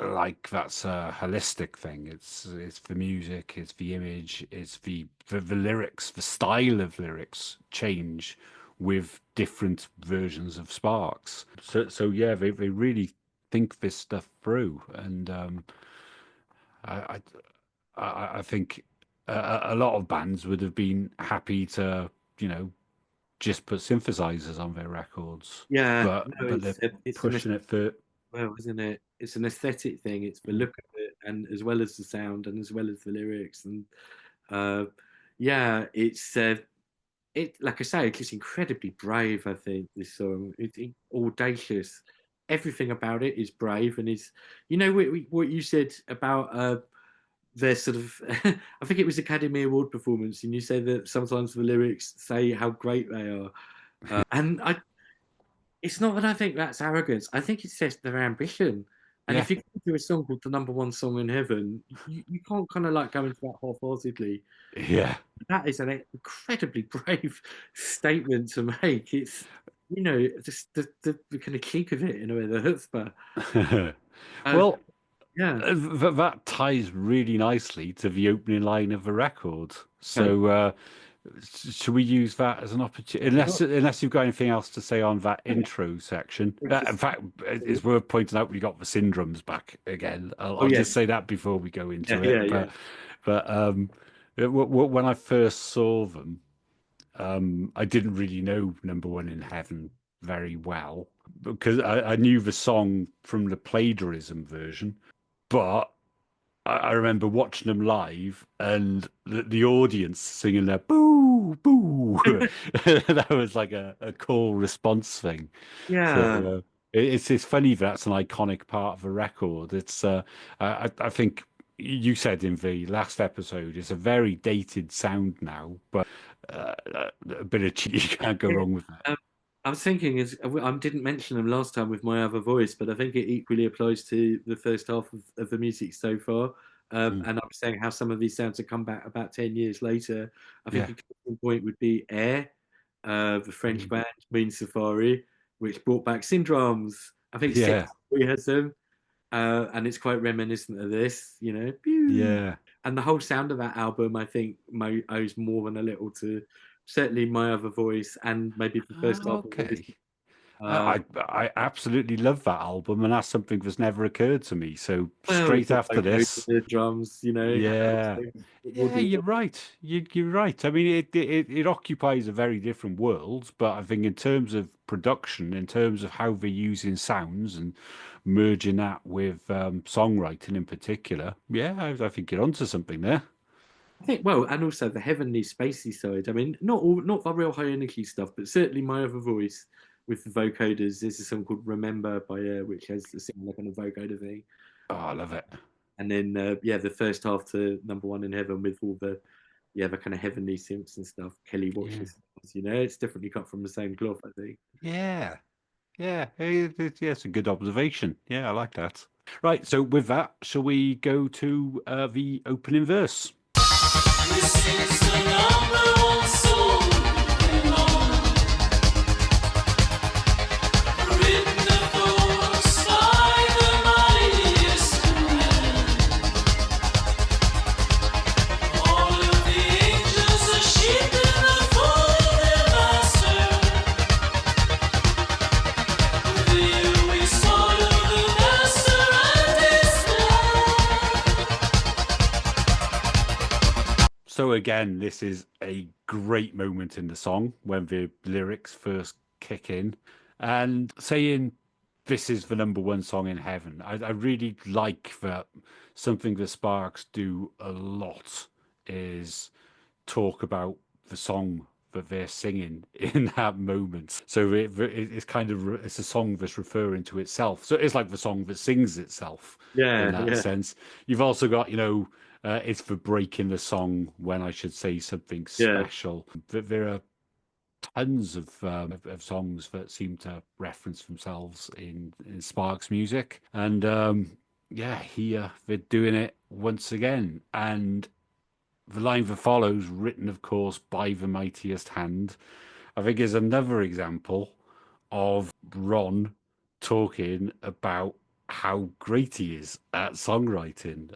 like that's a holistic thing. It's the music, it's the image, it's the lyrics, the style of lyrics change with different versions of Sparks. So yeah, they really think this stuff through, and I I think a lot of bands would have been happy to you know just put synthesizers on their records, yeah. but No, they're it's an pushing it for well, isn't it? It's an aesthetic thing. It's the mm, look of it, and as well as the sound, and as well as the lyrics, and uh, yeah, it like I say, it's incredibly brave. I think this song, it's audacious. Everything about it is brave, and is what you said about their sort of. I think it was Academy Award performance, and you say that sometimes the lyrics say how great they are, and It's not that I think that's arrogance. I think it's just their ambition. And Yeah, if you do a song called the number one song in heaven, you can't kind of like go into that half-heartedly. yeah. That is an incredibly brave statement to make. It's, just the kind of cheek of it in a way, the chutzpah. Uh, Well, yeah. that ties really nicely to the opening line of the record. Okay. So, should we use that as an opportunity? Unless you've got anything else to say on that intro section. In fact, it's worth pointing out we got the syndromes back again. Oh I'll just yes. say that before we go Yeah, into yeah, it. yeah. But when I first saw them, I didn't really know Number One in Heaven very well because I knew the song from the plagiarism version, but I remember watching them live and the audience singing their boo, boo. That was like a cool response thing. So Yeah. it's funny that's an iconic part of the record. I think you said in the last episode, it's a very dated sound now, but a bit of cheat, you can't go Yeah. wrong with Um, I was thinking I didn't mention them last time with my other voice, but I think it equally applies to the first half of the music so far. it. And I was saying how some of these sounds have come back about 10 years later. I think Yeah. a case point would be Air, the French Mm. band, Mean Safari, which brought back Syndromes. I think Six Yeah. has them, and it's quite reminiscent of this, pew. Yeah. And the whole sound of that album, I think, owes more than a little to certainly my other voice and maybe the first half of this. Okay. Uh, I absolutely love that album, and that's something that's never occurred to me. So well, it's straight the after vocals, this, the drums, yeah, it yeah, wouldn't. you're right. You're right. I mean, it occupies a very different world, but I think in terms of production, in terms of how they're using sounds and merging that with songwriting in particular, yeah, I think you're onto something there. I think well, and also the heavenly spacey side. I mean, not the real high energy stuff, but certainly my other voice with the vocoders. There's a song called "Remember" by which has a similar kind of vocoder thing. Oh, I love it. And then yeah, the first half to "Number One in Heaven" with all the kind of heavenly synths and stuff. Kelly watching Yeah, stars, it's definitely cut from the same cloth, I think. yeah. Yeah, yeah, it's a good observation. Yeah, I like that. Right, so with that, shall we go to the opening verse? This is the number one song in all, written of course by the mightiest man. All of the angels are sheep in the fold of their master. There we follow the master and his plan. So again, this is a great moment in the song when the lyrics first kick in, and saying this is the number one song in heaven. I really like that something the Sparks do a lot is talk about the song that they're singing in that moment. So it's kind of it's a song that's referring to itself. So it's like the song that sings itself in Yeah, that yeah, sense. You've also got, it's for breaking the song when I should say something yeah. special. There are tons of songs that seem to reference themselves in Sparks music, and yeah, here they're doing it once again, and the line that follows, written, of course, by the mightiest hand, I think is another example of Ron talking about how great he is at songwriting.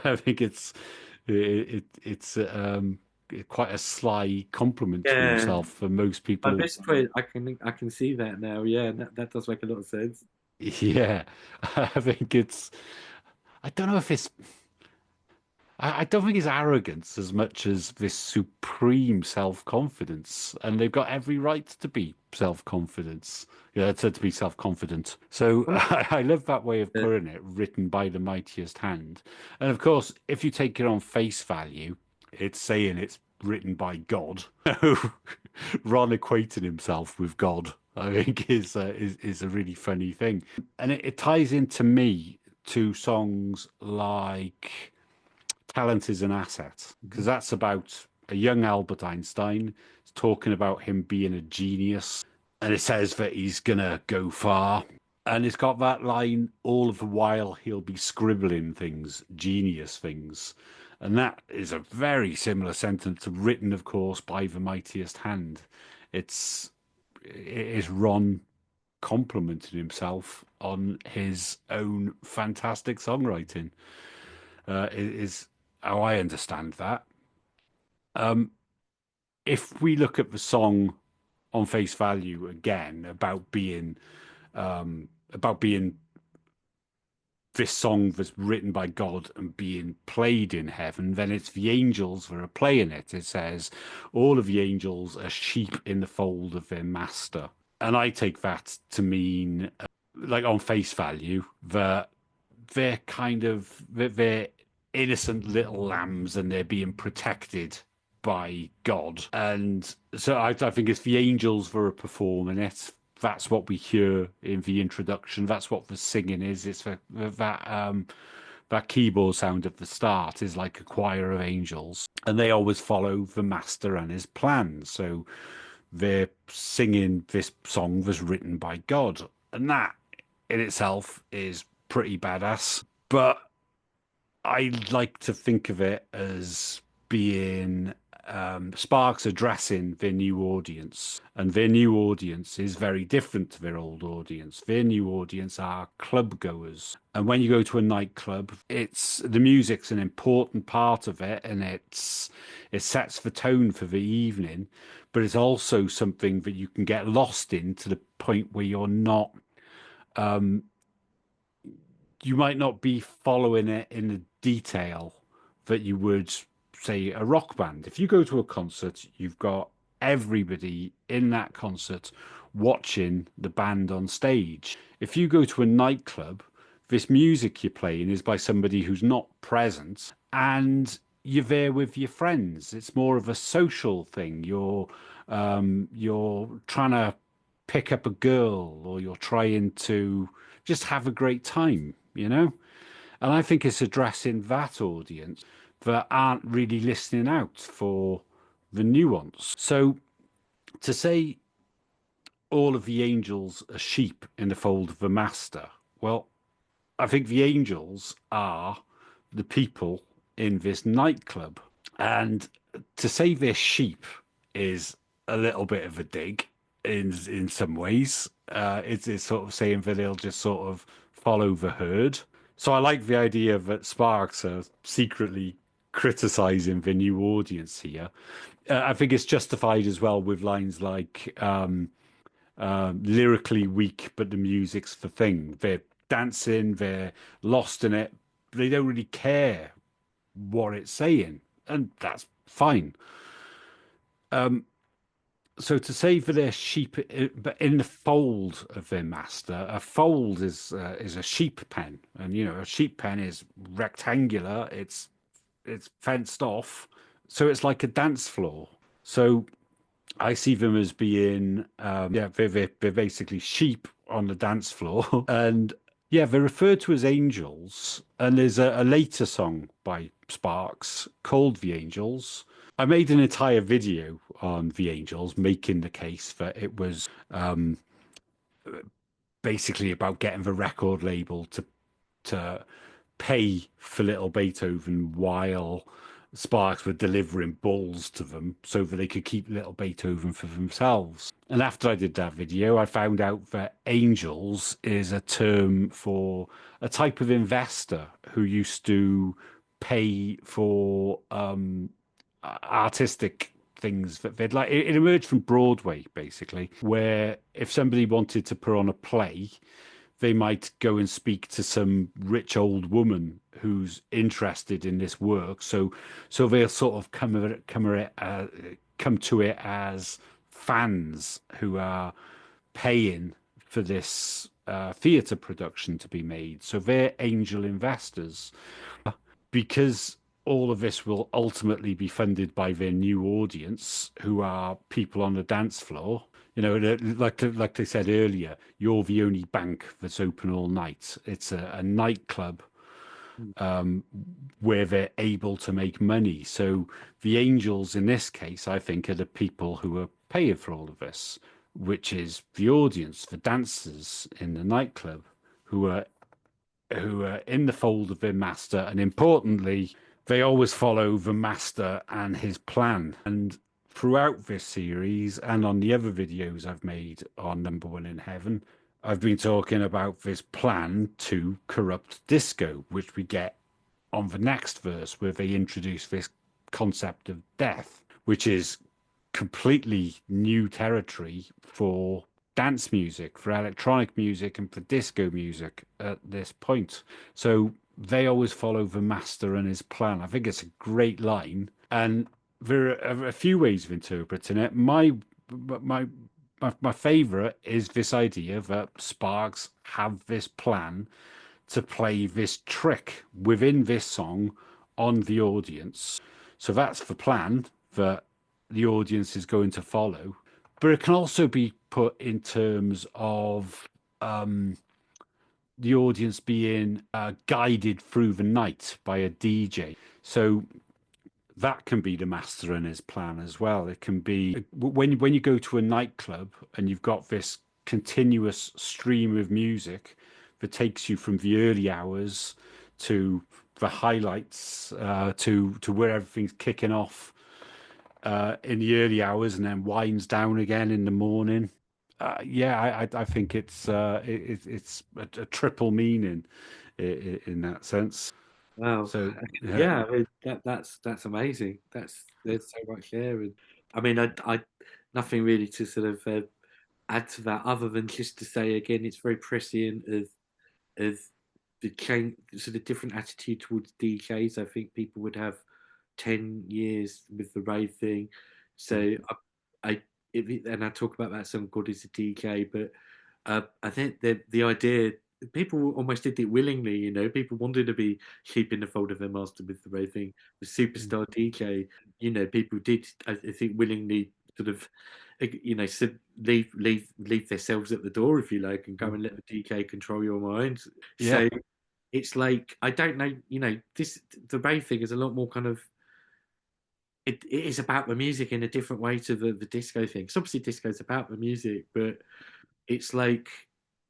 I think it's quite a sly compliment to Yeah. himself for most By people. this point, I can see that now. Yeah, that does make a lot of sense. Yeah, I think I don't know if I don't think it's arrogance as much as this supreme self-confidence, and they've got every right to be self-confidence. Yeah, to be self-confident. So Well, I love that way of uh, putting it, written by the mightiest hand. And of course, if you take it on face value, it's saying it's written by God. Ron equating himself with God, I think, is a really funny thing, and it ties into me to songs like talent is an asset because that's about a young Albert Einstein. It's talking about him being a genius. and it says that he's gonna go far. And it's got that line, all of the while he'll be scribbling things, genius things. And that is a very similar sentence, written, of course, by the mightiest hand. It is Ron complimenting himself on his own fantastic songwriting. Is how I understand that. If we look at the song on face value again about being this song that's written by God and being played in heaven, then it's the angels that are playing it. It says, all of the angels are sheep in the fold of their master. And I take that to mean, like on face value, that they're innocent little lambs and they're being protected by God. And so I think it's the angels that are performing it. That's what we hear in the introduction. That's what the singing is. It's that keyboard sound at the start is like a choir of angels, and they always follow the master and his plan. So they're singing this song that's written by God, and that in itself is pretty badass. But I like to think of it as being Sparks addressing their new audience, and their new audience is very different to their old audience. Their new audience are club goers, and when you go to a nightclub, it's the music's an important part of it, and it sets the tone for the evening, but it's also something that you can get lost in to the point where you might not be following it in the detail that you would, say, a rock band. If you go to a concert, you've got everybody in that concert watching the band on stage. If you go to a nightclub, this music you're playing is by somebody who's not present, and you're there with your friends. It's more of a social thing. You're trying to pick up a girl, or you're trying to just have a great time, you know? And I think it's addressing that audience that aren't really listening out for the nuance. So to say all of the angels are sheep in the fold of the master, well, I think the angels are the people in this nightclub. And to say they're sheep is a little bit of a dig in some ways. It's sort of saying that they'll just sort of follow the herd. So I like the idea that Sparks are secretly criticizing the new audience here. I think it's justified as well with lines like lyrically weak, but the music's the thing. They're dancing, they're lost in it. They don't really care what it's saying, and that's fine. So to say that they're sheep, but in the fold of their master, a fold is a sheep pen, and you know a sheep pen is rectangular. It's fenced off, so it's like a dance floor. So I see them as being they're basically sheep on the dance floor, and yeah, they're referred to as angels. And there's a later song by Sparks called "The Angels." I made an entire video on the Angels, making the case that it was basically about getting the record label to pay for Little Beethoven while Sparks were delivering balls to them so that they could keep Little Beethoven for themselves. And after I did that video, I found out that angels is a term for a type of investor who used to pay for artistic things that they'd like. It emerged from Broadway, basically, where if somebody wanted to put on a play, they might go and speak to some rich old woman who's interested in this work. So they'll sort of come to it as fans who are paying for this theatre production to be made. So they're angel investors. Because all of this will ultimately be funded by their new audience, who are people on the dance floor. You know, like they said earlier, you're the only bank that's open all night. It's a nightclub where they're able to make money. So the angels in this case, I think, are the people who are paying for all of this, which is the audience, the dancers in the nightclub who are in the fold of their master, and importantly, they always follow the master and his plan. And throughout this series and on the other videos I've made on Number One in Heaven, I've been talking about this plan to corrupt disco, which we get on the next verse, where they introduce this concept of death, which is completely new territory for dance music, for electronic music, and for disco music at this point. So they always follow the master and his plan. I think it's a great line, and there are a few ways of interpreting it. My my favorite is this idea that Sparks have this plan to play this trick within this song on the audience. So that's the plan that the audience is going to follow. But it can also be put in terms of the audience being guided through the night by a DJ. So that can be the master and his plan as well. It can be when you go to a nightclub and you've got this continuous stream of music that takes you from the early hours to the highlights, to where everything's kicking off in the early hours and then winds down again in the morning. I think it's a triple meaning in that sense. Wow. So Yeah, I mean, that's amazing. There's so much there, and I mean, I nothing really to sort of add to that other than just to say again, it's very prescient of the change, sort of different attitude towards DJs. I think people would have 10 years with the rave thing, so and I talk about that song "God is a DJ," but I think the idea people almost did it willingly. You know, people wanted to be sheep in the fold of their master with the rave thing. The superstar DJ, you know, people did I think willingly sort of leave themselves at the door if you like and go and let the DJ control your mind. yeah, So it's like I don't know, you know, the rave thing is a lot more kind of it is about the music in a different way to the disco thing. Because obviously disco is about the music, but it's like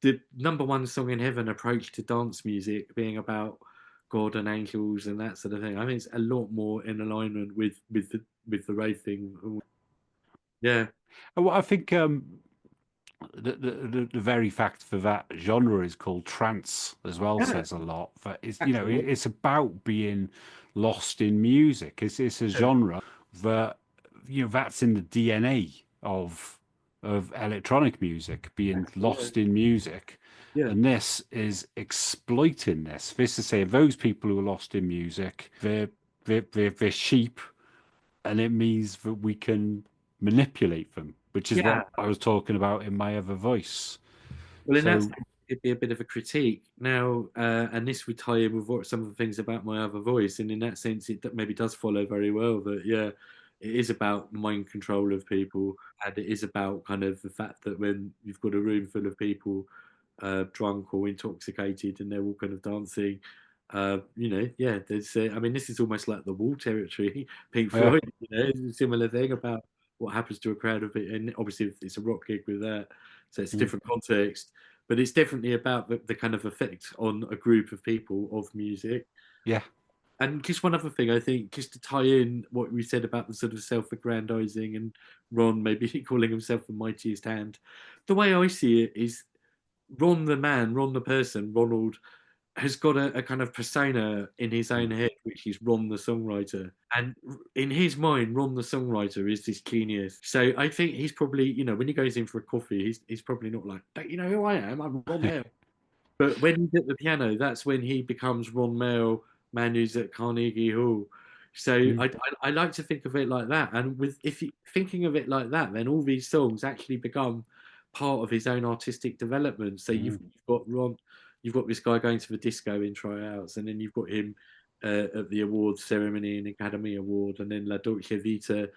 the number one song in heaven approach to dance music being about God and angels and that sort of thing. I think it's a lot more in alignment with the rave thing. Yeah, well, I think the very fact that that genre is called trance as well yeah, says a lot. That is, you know, absolutely. it's about being lost in music. It's a Yeah, genre that that's in the DNA of electronic music, being yeah, lost in music. yeah. And this is exploiting this. This is to say, those people who are lost in music, they're sheep, and it means that we can manipulate them, which is Yeah. what I was talking about in my other voice. Well, in that So sense, it'd be a bit of a critique now, and this would tie in with what some of the things about my other voice, and in that sense, maybe does follow very well that yeah, it is about mind control of people, and it is about kind of the fact that when you've got a room full of people, drunk or intoxicated, and they're all kind of dancing. Yeah, there's. I mean, this is almost like the Wall territory, Pink yeah, Floyd. You know, it's a similar thing about what happens to a crowd of it, and obviously it's a rock gig with that, so it's a mm, different context. But it's definitely about the kind of effect on a group of people of music. yeah, And just one other thing, I think, just to tie in what we said about the sort of self-aggrandizing and Ron maybe calling himself the mightiest hand. The way I see it is Ron the man, Ron the person, Ronald has got a kind of persona in his own mm, head, which is Ron the songwriter. And in his mind, Ron the songwriter is this genius. So I think he's probably, you know, when he goes in for a coffee, he's probably not like, don't you know who I am? I'm Ron Mail. But when he's at the piano, that's when he becomes Ron Mail, man who's at Carnegie Hall. So mm, I like to think of it like that. And with if you thinking of it like that, then all these songs actually become part of his own artistic development. So mm, you've got Ron, you've got this guy going to the disco in tryouts, and then you've got him at the awards ceremony and Academy Award, and then La Dolce Vita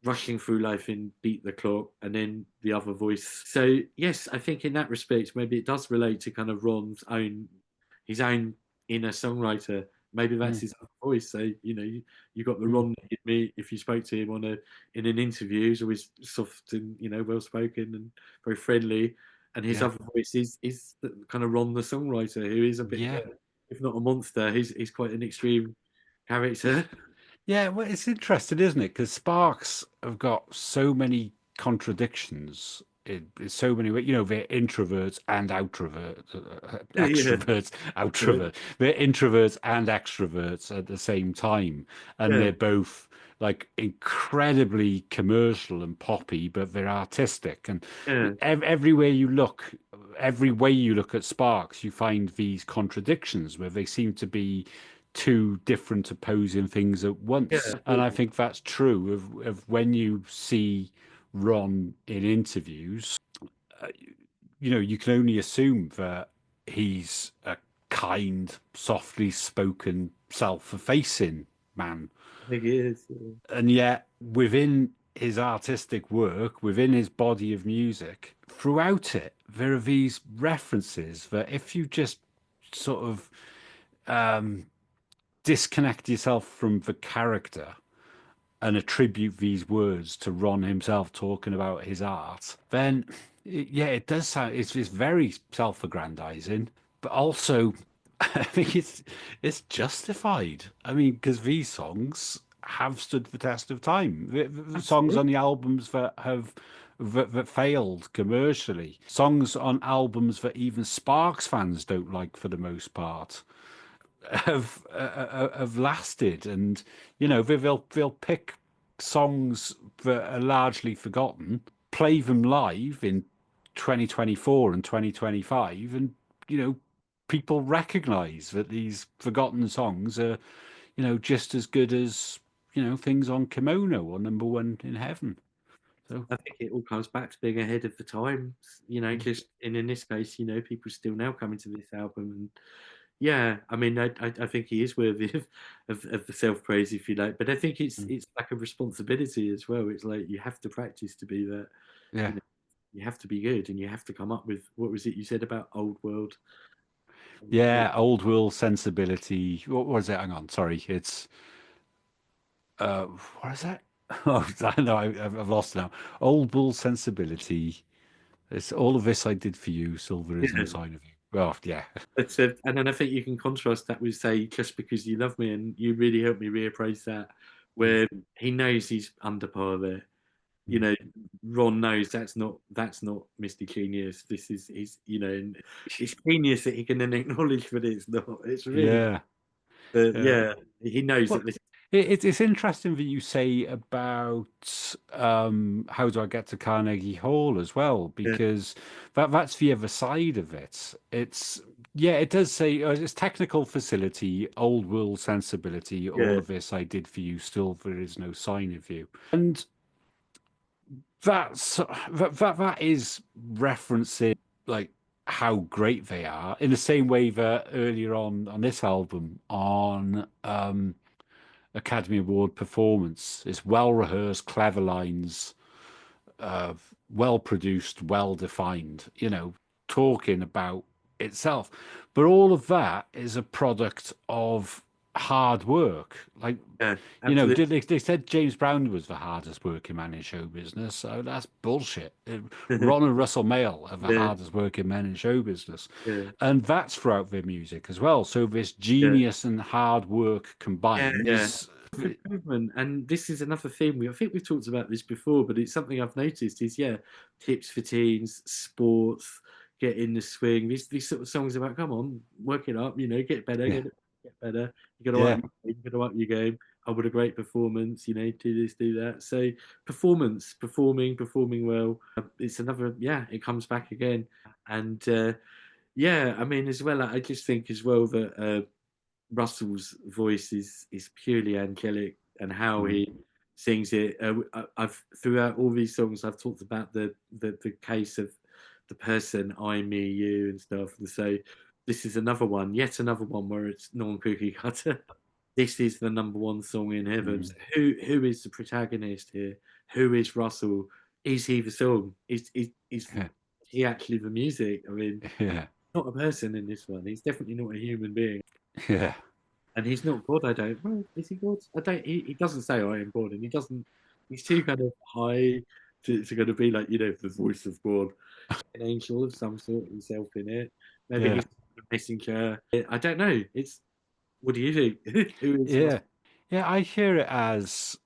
rushing through life in Beat the Clock, and then the other voice. So yes, I think in that respect, maybe it does relate to kind of Ron's own, his own inner songwriter maybe that's his other voice. So you got the Ron that you'd meet if you spoke to him in an interview. He's always soft and well spoken and very friendly. And his other voice is the kind of Ron the songwriter, who is a bit of if not a monster, he's quite an extreme character. Yeah, well, it's interesting, isn't it? Because Sparks have got so many contradictions in so many ways. They're introverts and extroverts, Yeah. They're introverts and extroverts at the same time, and Yeah. they're both like incredibly commercial and poppy, but they're artistic. And Yeah. everywhere you look, every way you look at Sparks, you find these contradictions where they seem to be two different opposing things at once. And I think that's true of when you see Ron in interviews, you can only assume that he's a kind, softly spoken, self-effacing man. I think it is. And yet, within his artistic work, within his body of music, throughout it, there are these references that if you just sort of disconnect yourself from the character and attribute these words to Ron himself talking about his art, then it does sound it's very self-aggrandizing, but also I think it's justified. I mean, because these songs have stood the test of time. The songs on the albums that failed commercially, songs on albums that even Sparks fans don't like for the most part, have lasted, and they'll pick songs that are largely forgotten, play them live in 2024 and 2025, and people recognize that these forgotten songs are just as good as things on Kimono or Number One in Heaven. So I think it all comes back to being ahead of the times, just in this case, people still now coming to this album. And yeah, I mean, I think he is worthy of the self praise, if you like. But I think it's like a responsibility as well. It's like you have to practice to be that. yeah. You have to be good, and you have to come up with what was it you said about old world? Yeah, old world sensibility. What was it? Hang on, sorry. It's what is that? Oh, I know, I've lost it now. Old world sensibility. It's all of this I did for you. Silver is no Yeah. sign of you. Well, yeah, But and then I think you can contrast that with say, just because you love me, and you really helped me reappraise that, where he knows he's under par there. Ron knows that's not Mr. Genius. This is and it's genius that he can then acknowledge that it's not. It's really, yeah. but Yeah. yeah, he knows Well, that this. it's interesting that you say about how do I get to Carnegie Hall as well, Yeah, because that's the other side of it. It does say it's technical facility, old world sensibility, all yeah, of this I did for you, still there is no sign of you. And that is referencing like how great they are in the same way that earlier on this album on Academy Award performance. It's well rehearsed, clever lines, well produced, well defined, talking about itself. But all of that is a product of hard work. Like, yeah, absolutely. they said James Brown was the hardest working man in show business. So that's bullshit. Ron and Russell Mael are the Yeah, hardest working men in show business. yeah, And that's throughout their music as well. So this yeah. genius and hard work combined Yeah. is Improvement, and this is another theme. I think we've talked about this before, but it's something I've noticed is tips for teens, sports, get in the swing. These sort of songs about come on, work it up, get better, yeah, get better. You got to yeah, up your game, you got to up your game. I would a great performance, do this, do that. So performance, performing well. It's another, it comes back again, and I mean as well. I just think as well that. Russell's voice is purely angelic, and how mm, he sings it. I've throughout all these songs, I've talked about the case of the person I, me, you, and stuff. And so this is yet another one where it's non-cookie cutter. This is the number one song in heaven. mm, So who is the protagonist here? Who is Russell? Is he the song? Is yeah, he actually the music? I mean, yeah, not a person in this one. He's definitely not a human being. yeah. And he's not God, I don't. Well, is he God? I don't. He doesn't say I am God, and he doesn't. He's too kind of high to kind of be like the voice of God, an angel of some sort himself in it. Maybe Yeah. he's a messenger. I don't know. It's what do you think? Who is Yeah. Yeah, I hear it as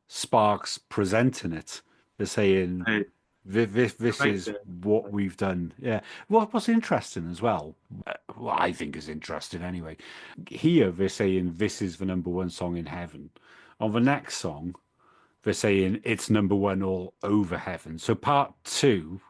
Sparks presenting it. They're saying uh, this is Ranger? what we've done. Yeah. What's interesting as well, what I think is interesting anyway, here they're saying this is the number one song in heaven. On the next song, they're saying it's number one all over heaven. So part two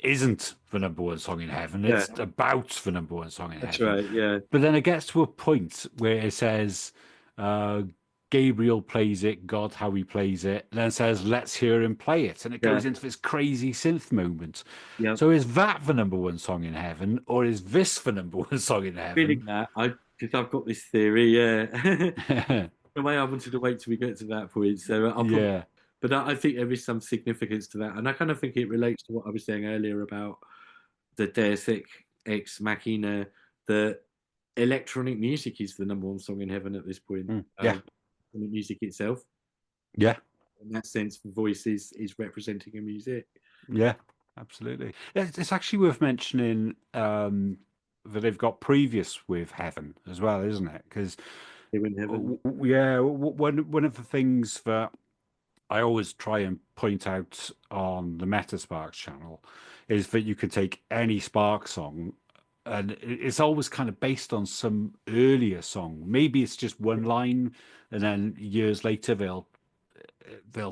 isn't the number one song in heaven. Yeah, It's about the number one song in that's heaven. right. Yeah, But then it gets to a point where it says, uh, Gabriel plays it, God, how he plays it, and then says, let's hear him play it. And it yeah, goes into this crazy synth moment. yeah. So is that the number one song in heaven, or is this the number one song in Feeling heaven? that because I've got this theory. Yeah. The way I wanted to wait till we get to that point. So I'll probably, Yeah. but I think there is some significance to that, and I kind of think it relates to what I was saying earlier about the Deus Ex Machina. The electronic music is the number one song in heaven at this point. Yeah. Electronic music itself, Yeah. in that sense, the voice is representing a music. Yeah. Absolutely. It's actually worth mentioning that they've got previous with Heaven as well, isn't it? Because They win heaven. yeah, one of the things that I always try and point out on the MetaSparks channel is that you could take any Spark song and it's always kind of based on some earlier song. Maybe it's just one line and then years later they'll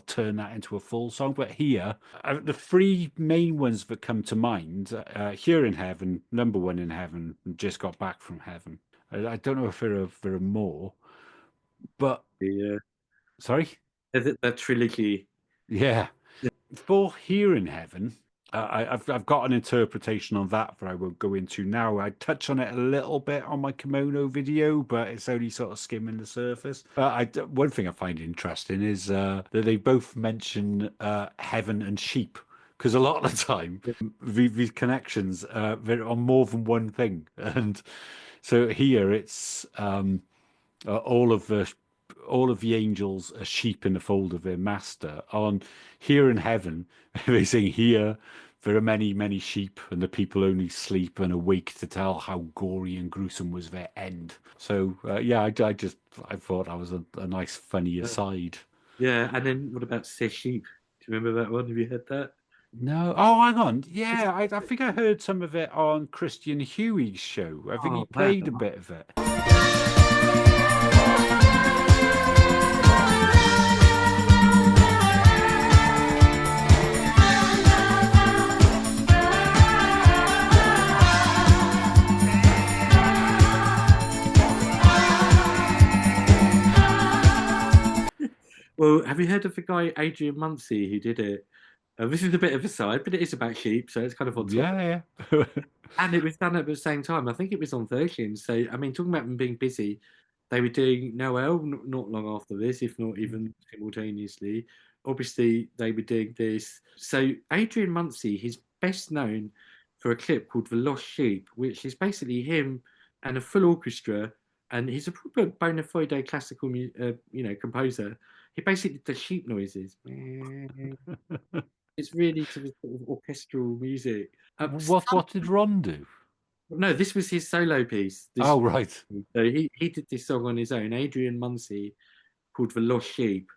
turn that into a full song. But here, the three main ones that come to mind, Here in Heaven, Number One in Heaven, and Just Got Back from Heaven. I don't know if there are more, but The sorry? that trilogy. Yeah. Yeah. For Here in Heaven, I've got an interpretation on that I won't go into now. I touch on it a little bit on my kimono video, but it's only sort of skimming the surface. One thing I find interesting is that they both mention heaven and sheep. Because a lot of the time, these connections they're on more than one thing, and so here it's all of the angels are sheep in the fold of their master. On Here in Heaven, they sing, here there are many, many sheep, and the people only sleep and awake to tell how gory and gruesome was their end. So yeah, I thought that was a nice, funny aside. Yeah, and then what about Say Sheep? Do you remember that one? Have you heard that? No, oh, hang on. Yeah, I think I heard some of it on Christian Huey's show. I think he Oh man. played a bit of it. Well, have you heard of the guy Adrian Muncie who did it? This is a bit of a side, but it is about sheep, so it's kind of on top. Yeah, yeah. And it was done at the same time. I think it was on Virgin. So, I mean, talking about them being busy, they were doing Noel not long after this, if not even simultaneously. Obviously, they were doing this. So, Adrian Muncie, he's best known for a clip called The Lost Sheep, which is basically him and a full orchestra. And he's a proper bona fide classical, composer. He basically does sheep noises. It's really sort of orchestral music. What did Ron do? No, this was his solo piece. Oh, right. So he did this song on his own, Adrian Muncie, called The Lost Sheep.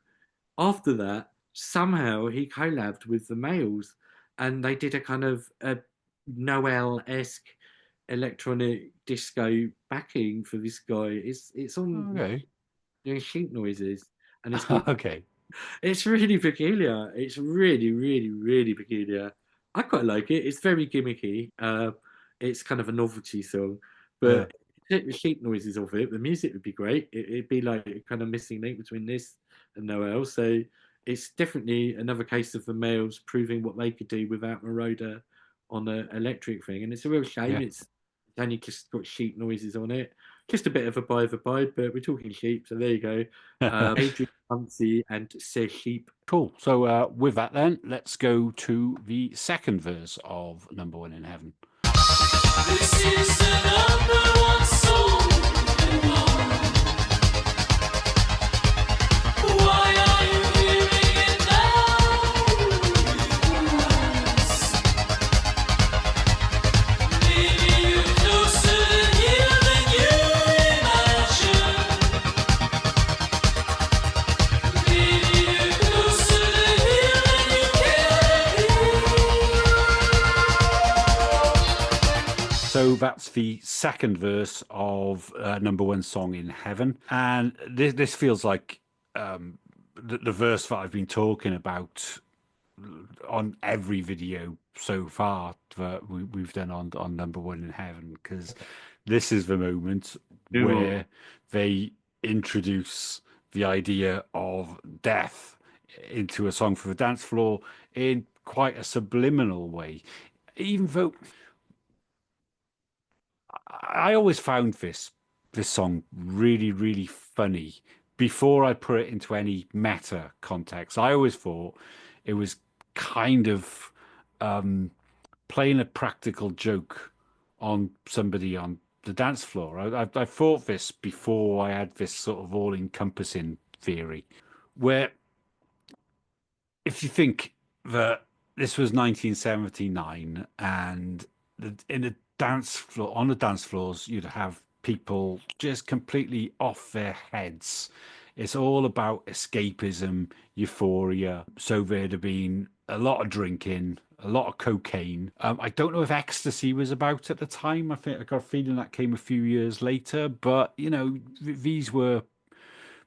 After that, somehow he collabed with the Males and they did a kind of a Noel-esque electronic disco backing for this guy. It's on Okay. doing sheep noises and it's called Okay. It's really peculiar. It's really, really, really peculiar. I quite like it. It's very gimmicky. It's kind of a novelty song, but take the sheep noises off it, the music would be great. It'd be like a kind of missing link between this and Noel. So it's definitely another case of the Males proving what they could do without Moroder on the electric thing. And it's a real shame. Yeah. It's only just got sheep noises on it. Just a bit of a bide, but we're talking sheep, so there you go. Adrian Muncie and Say Sheep. Cool. So with that then, let's go to the second verse of Number One in Heaven. This is the number one song in the So that's the second verse of number one song in heaven, and this feels like the verse that I've been talking about on every video so far that we've done on number one in heaven, because this is the moment where they introduce the idea of death into a song for the dance floor in quite a subliminal way. Even though I always found this song really, really funny before I put it into any meta context. I always thought it was kind of playing a practical joke on somebody on the dance floor. I thought this before I had this sort of all-encompassing theory, where if you think that this was 1979 and in the dance floor on the dance floors you'd have people just completely off their heads. It's all about escapism, euphoria. So there'd have been a lot of drinking, a lot of cocaine. I don't know if ecstasy was about at the time. I think I got a feeling that came a few years later. But you know, these were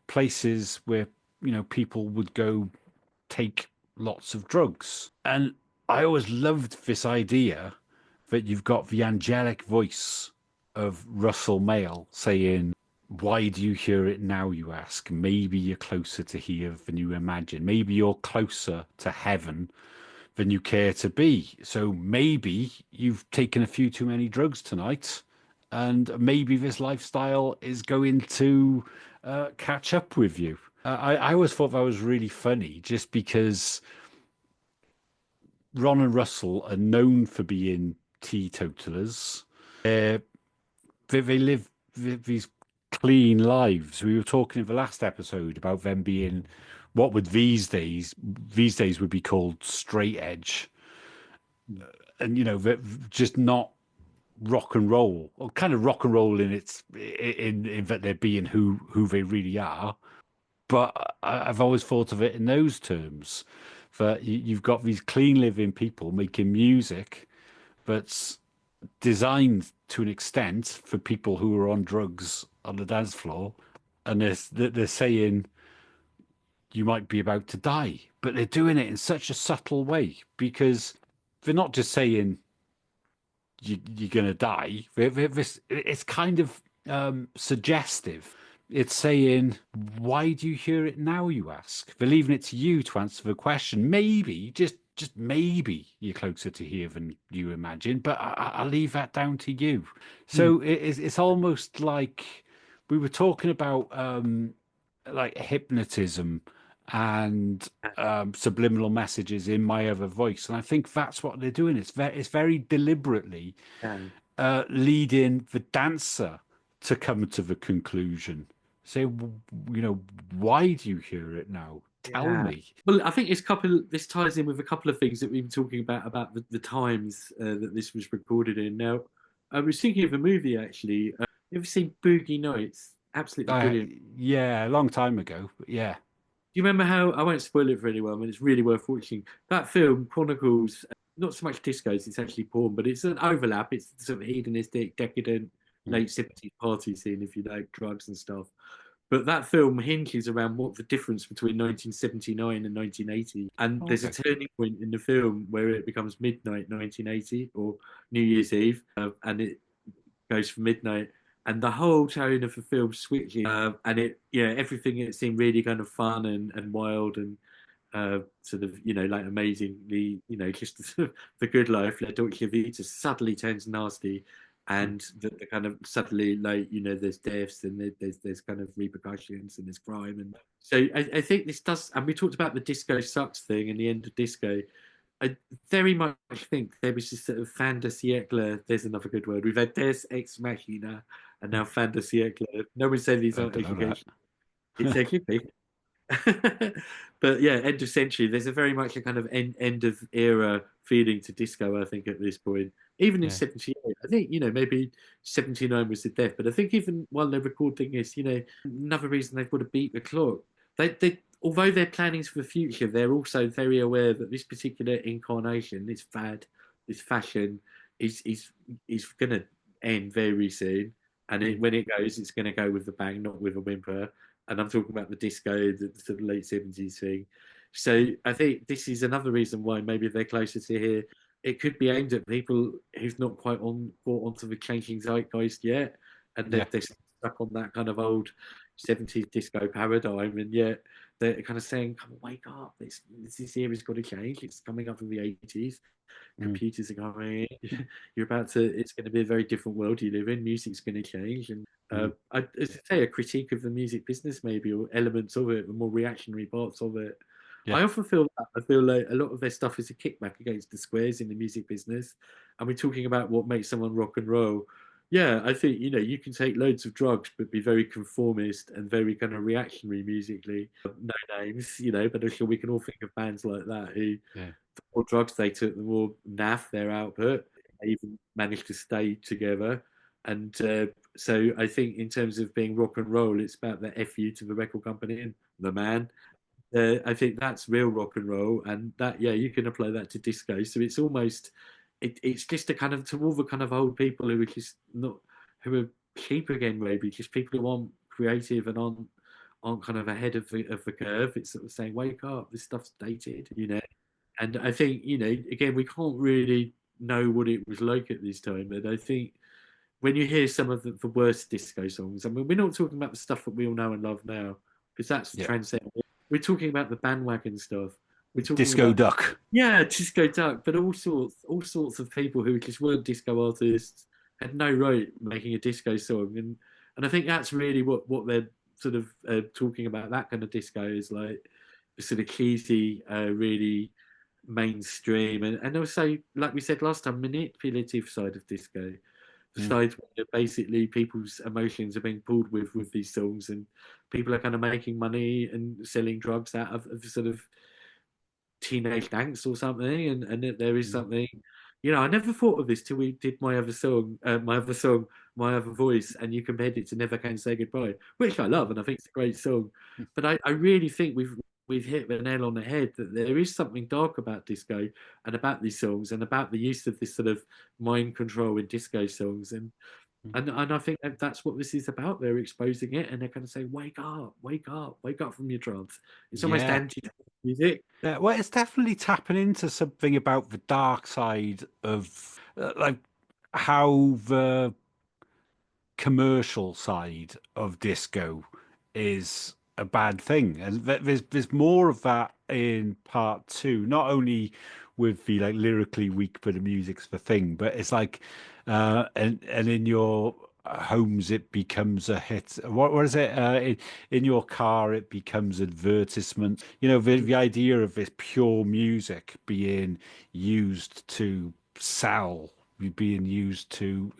places where people would go take lots of drugs. And I always loved this idea that you've got the angelic voice of Russell Mael saying, "Why do you hear it now, you ask? Maybe you're closer to here than you imagine. Maybe you're closer to heaven than you care to be. So maybe you've taken a few too many drugs tonight, and maybe this lifestyle is going to catch up with you." I always thought that was really funny, just because Ron and Russell are known for being teetotalers. They live these clean lives. We were talking in the last episode about them being what would these days would be called straight edge, and just not rock and roll, or kind of rock and roll in its in that they're being who they really are. But I've always thought of it in those terms, that you've got these clean living people making music that's designed to an extent for people who are on drugs on the dance floor, and they're saying you might be about to die, but they're doing it in such a subtle way, because they're not just saying you're going to die. It's kind of suggestive. It's saying, "Why do you hear it now, you ask?" They're leaving it to you to answer the question. Maybe, just maybe, you're closer to here than you imagine, but I'll leave that down to you. So it's almost like we were talking about like hypnotism and subliminal messages in My Other Voice, and I think that's what they're doing. It's very deliberately leading the dancer to come to the conclusion. Say, why do you hear it now? Tell me. Well, I think this ties in with a couple of things that we've been talking about the times that this was recorded in. Now, I was thinking of a movie actually. You ever seen Boogie Nights? Absolutely brilliant. Yeah, a long time ago, but yeah. Do you remember how, I won't spoil it for anyone, but it's really worth watching. That film chronicles not so much discos, it's actually porn, but it's an overlap. It's sort of hedonistic, decadent, late 70s party scene, if you like, drugs and stuff. But that film hinges around what the difference between 1979 and 1980. And there's a turning point in the film where it becomes midnight 1980 or New Year's Eve, and it goes for midnight. And the whole tone of the film switches, and everything, it seemed really kind of fun and wild and sort of, like amazingly, just the good life. La Dolce Vita suddenly turns nasty, and the kind of suddenly, like, there's deaths and there's kind of repercussions and there's crime. And so I think this does, and we talked about the disco sucks thing and the end of disco. I very much think there was this sort of fin de siècle. There's another good word. We've had Des Ex Machina and now fin de siècle. No one said these aren't education. It's a could be. But yeah, end of century. There's a very much a kind of end of era feeling to disco, I think, at this point. Even in 78, I think, maybe 79 was the death. But I think even while they're recording this, another reason they've got to beat the clock. They although they're planning for the future, they're also very aware that this particular incarnation, this fad, this fashion, is going to end very soon. And when it goes, it's going to go with a bang, not with a whimper. And I'm talking about the disco, the sort of late 70s thing. So I think this is another reason why maybe they're closer to here. It could be aimed at people who's not quite bought onto the changing zeitgeist yet, and Yeah. they're stuck on that kind of old 70s disco paradigm, and yet they're kind of saying, "Come on, wake up! This era's got to change. It's coming up from the 80s. Computers are coming. You're about to. It's going to be a very different world you live in. Music's going to change." And as I say, a critique of the music business, maybe, or elements of it, the more reactionary parts of it. Yeah. I often feel that. I feel like a lot of their stuff is a kickback against the squares in the music business. And we're talking about what makes someone rock and roll. Yeah, I think you can take loads of drugs but be very conformist and very kind of reactionary musically. No names, but I'm sure we can all think of bands like that who Yeah. the more drugs they took, the more naff their output. They even managed to stay together. And so I think in terms of being rock and roll, it's about the FU to the record company and the man. I think that's real rock and roll, and that you can apply that to disco. So it's almost it's just a kind of to all the kind of old people who are just not who are cheap again, maybe just people who aren't creative and aren't kind of ahead of the curve. It's sort of saying, wake up, this stuff's dated. And I think again we can't really know what it was like at this time, but I think when you hear some of the worst disco songs, I mean, we're not talking about the stuff that we all know and love now, because that's Yeah. transcendent. We're talking about the bandwagon stuff. We're talking Disco about Duck. disco duck, but all sorts of people who just weren't disco artists had no right making a disco song, and I think that's really what they're sort of talking about. That kind of disco is like the sort of cheesy, really mainstream, and also like we said last time, manipulative side of disco. The side where basically people's emotions are being pulled with these songs, and people are kind of making money and selling drugs out of sort of teenage angst or something, and there is something. I never thought of this till we did my other voice, and you compared it to Never Can Say Goodbye, which I love, and I think it's a great song. But I really think we've hit the nail on the head that there is something dark about disco and about these songs and about the use of this sort of mind control in disco songs, and I think that's what this is about. They're exposing it, and they're going to say, "Wake up, wake up, wake up from your trance." It's almost Yeah. anti-music. Yeah, well, it's definitely tapping into something about the dark side of like how the commercial side of disco is a bad thing, and there's more of that in part two. Not only with the like lyrically weak, but the music's the thing, but it's like, and in your homes it becomes a hit. What is it? In your car it becomes advertisement. The idea of this pure music being used to sell, being used to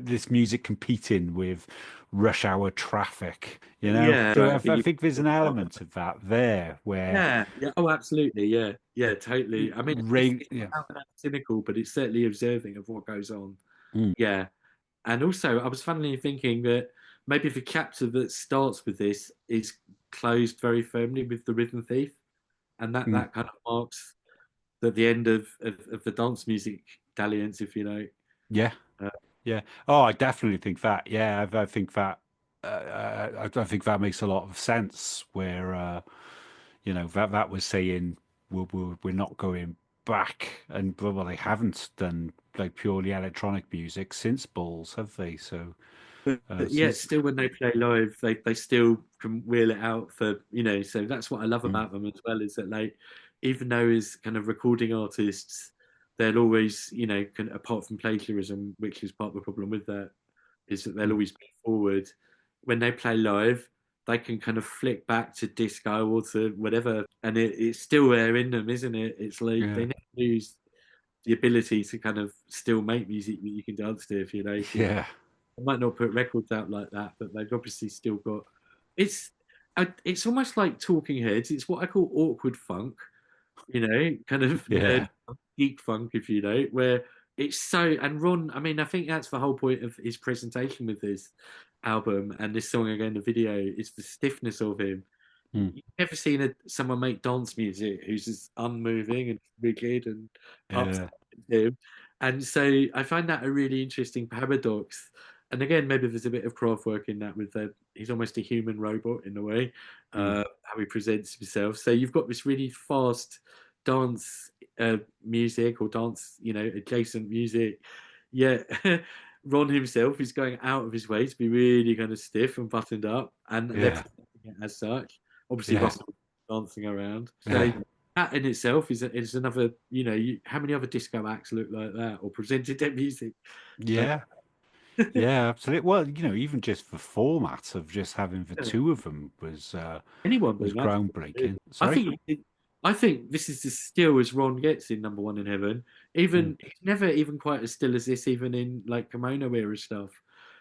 this music competing with rush hour traffic. Yeah, So right. I think there's an element of that there where Yeah. Oh, absolutely. Yeah, totally. I mean, rain, it's yeah. not cynical, but it's certainly observing of what goes on. Mm. Yeah, and also I was funnily thinking that maybe the chapter that starts with this is closed very firmly with the Rhythm Thief, and that Mm. that kind of marks the end of the dance music dalliance, if you know. Yeah, Uh, yeah. Oh, I definitely think that. Yeah, I think that. I think that makes a lot of sense. Where that was saying we're not going back, and well, they haven't done like purely electronic music since Balls, have they? So but yet, since still, when they play live, they still can wheel it out for. So that's what I love Mm. about them as well, is that even though as kind of recording artists, they'll always, apart from plagiarism, which is part of the problem with that, is that they'll Mm. always be forward. When they play live, they can kind of flick back to disco or to whatever, and it's still there in them, isn't it? It's like they Yeah, never lose the ability to kind of still make music that you can dance to, if you know. yeah, They might not put records out like that, but they've obviously still got. It's it's almost like Talking Heads. It's what I call awkward funk, kind of yeah, geek funk, if you know, where it's so. And Ron, I mean, I think that's the whole point of his presentation with this album and this song again. The video is the stiffness of him. Mm. You've never seen someone make dance music who's as unmoving and rigid and upset Yeah, as him. And so I find that a really interesting paradox. And again, maybe there's a bit of craft work in that with the he's almost a human robot in a way, Mm. how he presents himself. So you've got this really fast dance music or dance, adjacent music. Yeah, Ron himself is going out of his way to be really kind of stiff and buttoned up, and they're Yeah, presenting it as such. Obviously, yeah, Russell dancing around. So yeah, that in itself is another, how many other disco acts look like that or presented their music like yeah, yeah, absolutely. Well, even just the format of just having the that? two of them Anyone was doing that? groundbreaking. I Sorry. think I think this is as still as Ron gets in Number One in Heaven. Mm. Even he's never even quite as still as this, even in like Kimono era stuff.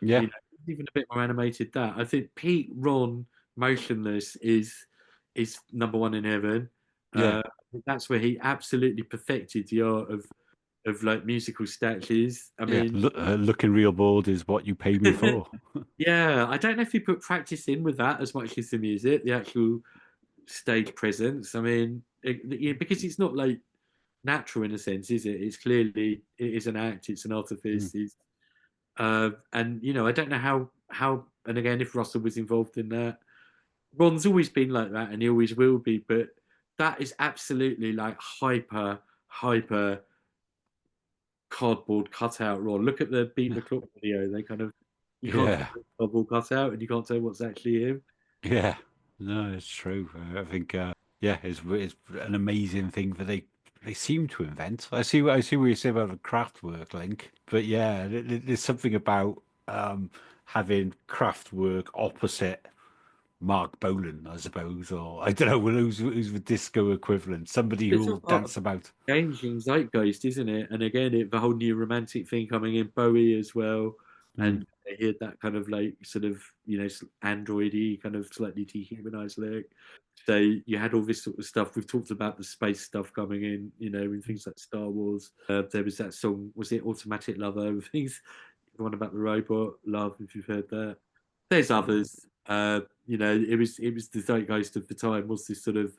Yeah, Even a bit more animated. That I think Pete Ron motionless is Number One in Heaven. yeah, Uh, that's where he absolutely perfected the art of like musical statues. I yeah. mean, Looking real bored is what you pay me for. yeah, I don't know if he put practice in with that as much as the music, the actual stage presence. I mean, because it's not like natural in a sense, is it? It's clearly it is an act. It's an Mm. artifice. And I don't know how. And again, if Russell was involved in that, Ron's always been like that, and he always will be. But that is absolutely like hyper cardboard cutout Ron. Look at the Beat the Clock video. They kind of you can't tell Yeah, what's cardboard cutout, and you can't tell what's actually him. yeah. No, it's true. I think, yeah, it's an amazing thing that they seem to invent. I see what you say about the craft work link, but yeah, there's something about having craft work opposite Mark Bolan, I suppose, or I don't know, well, who's the disco equivalent? Somebody who It's will all part of dance about. changing zeitgeist, isn't it? And again, the whole new romantic thing coming in, Bowie as well, Mm, and he had that kind of like sort of androidy kind of slightly dehumanized look. So you had all this sort of stuff. We've talked about the space stuff coming in, in things like Star Wars. There was that song, was it Automatic Lover? Things, the one about the robot, Love, if you've heard that. There's others. It was the zeitgeist of the time. Was this sort of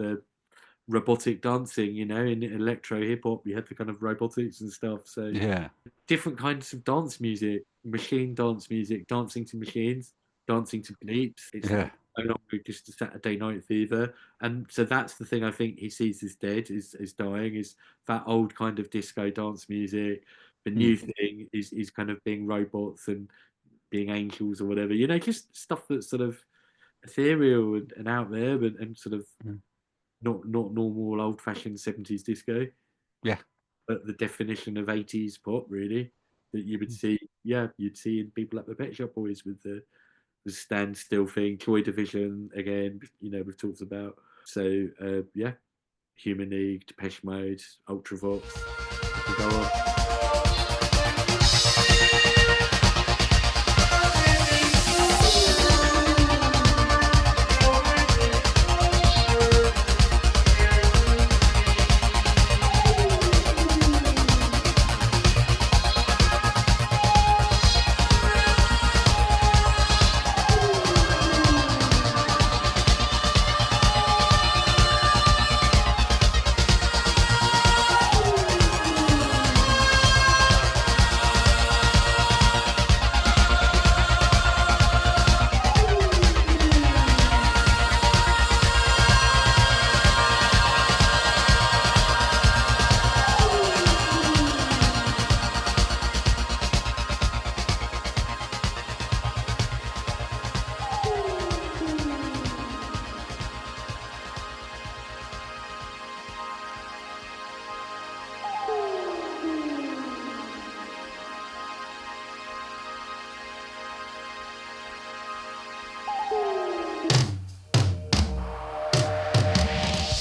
robotic dancing, in electro hip hop, you had the kind of robotics and stuff. So yeah, different kinds of dance music, machine dance music, dancing to machines, dancing to bleeps. It's yeah, no longer just a Saturday night fever. And so that's the thing I think he sees as dead, is dying, is that old kind of disco dance music. The mm, new thing is kind of being robots and being angels or whatever, just stuff that's sort of ethereal and out there, and sort of mm, not normal old fashioned 70s disco, yeah. but the definition of 80s pop, really, that you would see, yeah, you'd see in people like the Pet Shop Boys with the standstill thing, Joy Division, again, we've talked about. So, yeah, Human League, Depeche Mode, Ultravox, I could go on.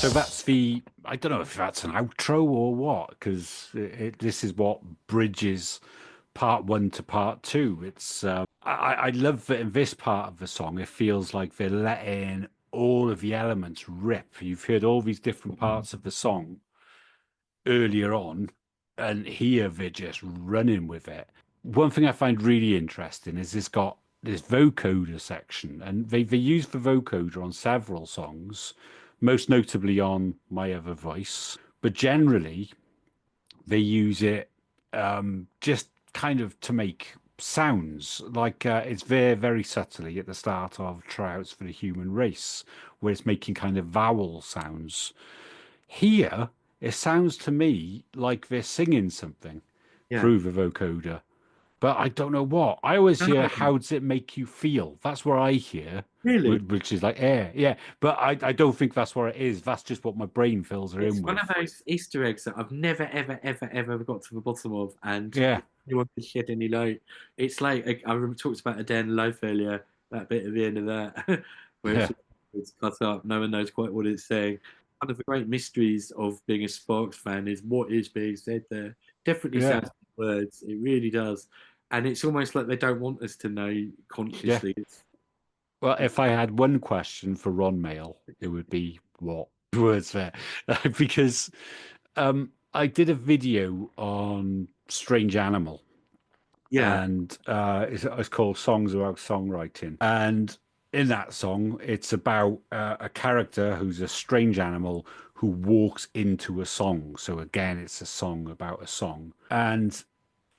So that's I don't know if that's an outro or what, because this is what bridges part one to part two. I love that in this part of the song, it feels like they're letting all of the elements rip. You've heard all these different parts of the song earlier on, and here they're just running with it. One thing I find really interesting is it's got this vocoder section, and they use the vocoder on several songs, most notably on My Other Voice, but generally they use it just kind of to make sounds. Like it's very, very subtly at the start of Tryouts for the Human Race, where it's making kind of vowel sounds. Here, it sounds to me like they're singing something Yeah. through the vocoder, but I don't know what. I always hear, No, how does it make you feel? That's what I hear, really. which is like air. Yeah, but I don't think that's what it is. That's just what my brain fills her It's in one with. of those Easter eggs that I've never, ever, ever, ever got to the bottom of. And Yeah, if anyone can shed any light, it's like I talked about a day in life earlier, that bit at the end of that, where yeah, it's cut up. No one knows quite what it's saying. One of the great mysteries of being a Sparks fan is what is being said there. Definitely yeah, sounds like words. It really does. And it's almost like they don't want us to know yeah. consciously. Well, if I had one question for Ron Mail, it would be what words there, because I did a video on Strange Animal, Yeah, and it's called Songs About Songwriting. And in that song, it's about a character who's a strange animal who walks into a song. So again, it's a song about a song. And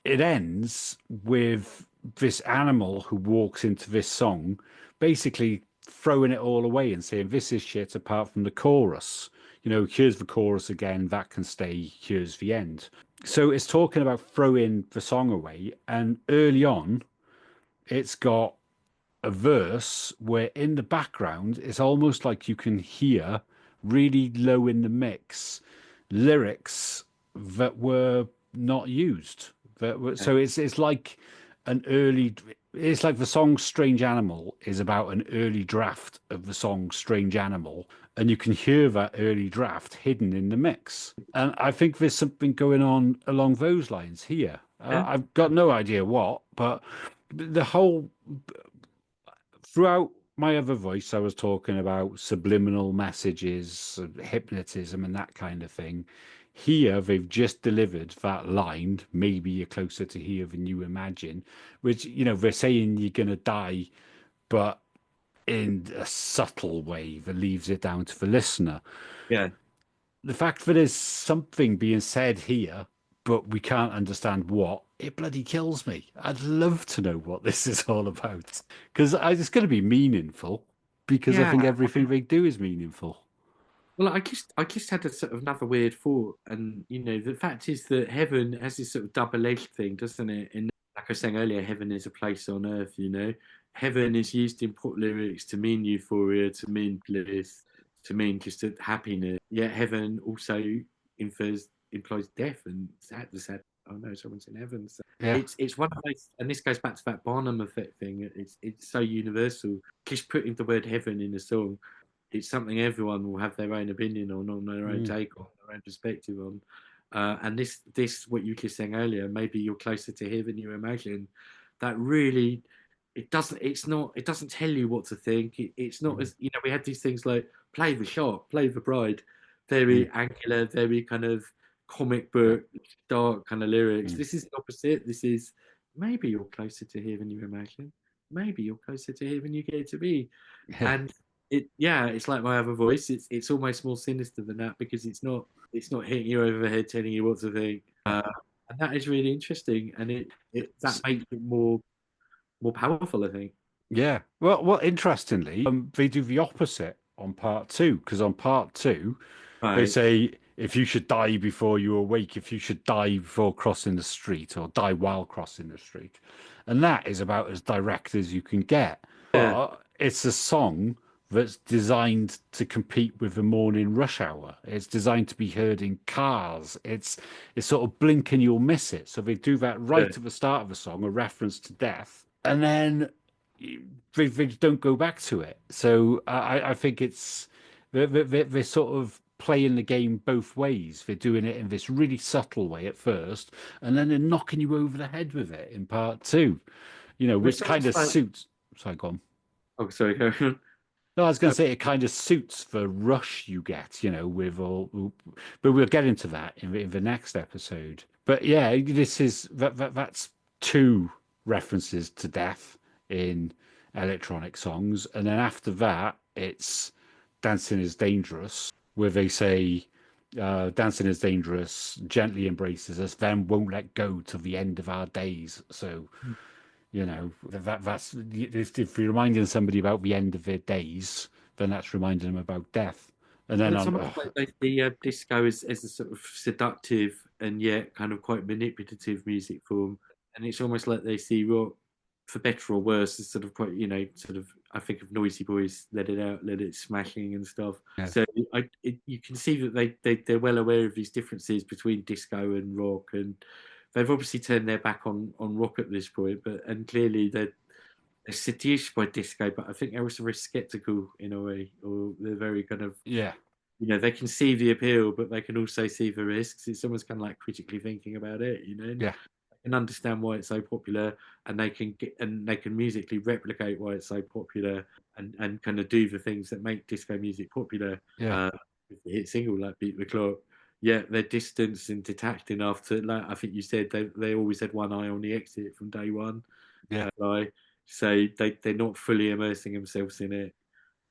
it ends with this animal who walks into this song basically throwing it all away and saying, "This is shit apart from the chorus. You know, here's the chorus again, that can stay, here's the end." So it's talking about throwing the song away. And early on, it's got a verse where in the background, it's almost like you can hear really low in the mix lyrics that were not used. So it's like an early. It's like the song "Strange Animal" is about an early draft of the song "Strange Animal," and you can hear that early draft hidden in the mix. And I think there's something going on along those lines here. yeah, I've got no idea what, but the whole throughout my other voice, I was talking about subliminal messages, hypnotism, and that kind of thing. Here, they've just delivered that line, maybe you're closer to here than you imagine, which, they're saying you're going to die, but in a subtle way that leaves it down to the listener. yeah. The fact that there's something being said here, but we can't understand what, it bloody kills me. I'd love to know what this is all about because it's going to be meaningful because I Yeah. think everything they do is meaningful. Well, I just had a sort of another weird thought, and the fact is that heaven has this sort of double-edged thing, doesn't it? And like I was saying earlier, heaven is a place on earth. Heaven is used in pop lyrics to mean euphoria, to mean bliss, to mean just happiness. Yet heaven also implies death and sad. The sad. Oh no, someone's in heaven. So Yeah. it's one of those, and this goes back to that Barnum effect thing. It's so universal. Just putting the word heaven in a song, it's something everyone will have their own opinion on their own take on, their own perspective on. And this, what you were saying earlier, maybe you're closer to here than you imagine. That really, it doesn't tell you what to think. It's not Mm, as, we had these things like play the shot, play the bride, mm, very angular, very kind of comic book, dark kind of lyrics. mm. This is the opposite. This is maybe you're closer to here than you imagine. Maybe you're closer to here than you get to be. Yeah. And it's like my other voice. It's almost more sinister than that because it's not hitting you over the head, telling you what to think. And that is really interesting, and that makes it more powerful, I think. Yeah. Well, interestingly, they do the opposite on part two, because on part two, they Right. say if you should die before you awake, if you should die before crossing the street or die while crossing the street. And that is about as direct as you can get. Yeah. But it's a song that's designed to compete with the morning rush hour. It's designed to be heard in cars. It's sort of blink and you'll miss it. So they do that Yeah. right at the start of the song, a reference to death. And then they don't go back to it. So I think they're sort of playing the game both ways. They're doing it in this really subtle way at first, and then they're knocking you over the head with it in part two, Well, which it's kind of almost like, suits. Sorry, go on. oh, sorry, go on. No, I was going No, to say it kind of suits the rush you get, with all, but we'll get into that in the next episode. But yeah, this is that's two references to death in electronic songs, and then after that, it's "Dancing is Dangerous," where they say Dancing is Dangerous, Gently Embraces Us, then Won't Let Go till the End of Our Days. So, you know, that's if you're reminding somebody about the end of their days, then that's reminding them about death. And Well, then it's on, almost like they see disco as a sort of seductive and yet kind of quite manipulative music form, and it's almost like they see rock, for better or worse, as sort of quite, sort of. I think of Noisy Boys, Let It Out, Let It Smashing and stuff. yeah, So you can see that they're well aware of these differences between disco and rock, and they've obviously turned their back on rock at this point, and clearly they're seduced by disco, but I think they're also very skeptical in a way, or they're very kind of, yeah, they can see the appeal, but they can also see the risks. It's almost kind of like critically thinking about it, and yeah, they can understand why it's so popular, and they can musically replicate why it's so popular, and kind of do the things that make disco music popular. yeah, Uh, with the hit single like Beat the Clock, yeah, they're distanced and detached enough to, like I think you said, they always had one eye on the exit from day one. yeah, Lie. So they're not fully immersing themselves in it.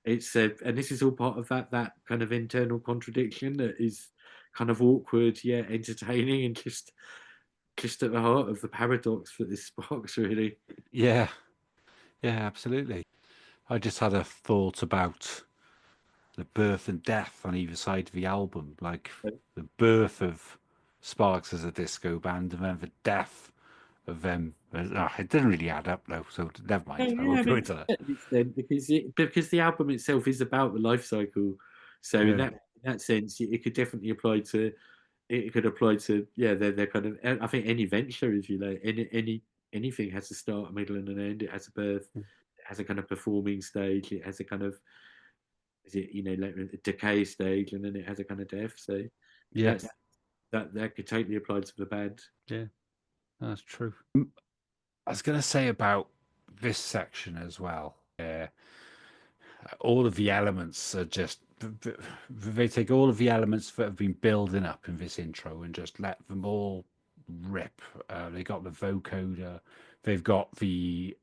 It's and this is all part of that kind of internal contradiction that is kind of awkward yet entertaining, and just at the heart of the paradox that this sparks, really. yeah, yeah, absolutely. I just had a thought about the birth and death on either side of the album, like the birth of Sparks as a disco band, and then the death of them. It didn't really add up though, so never Yeah, mind. I yeah, I won't go mean, into that. to an extent, because the album itself is about the life cycle. So Yeah, in that sense, it could definitely apply to, it could apply to, yeah, they're kind of, I think any venture, if you like, anything has a start, a middle, and an end. It has a birth, it has a kind of performing stage, it has a kind of, is it, like a decay stage, and then it has a kind of death. So yeah, that's that could totally apply to the band. yeah, that's true. I was going to say about this section as well. All of the elements are just they take all of the elements that have been building up in this intro and just let them all rip. They got the vocoder, they've got the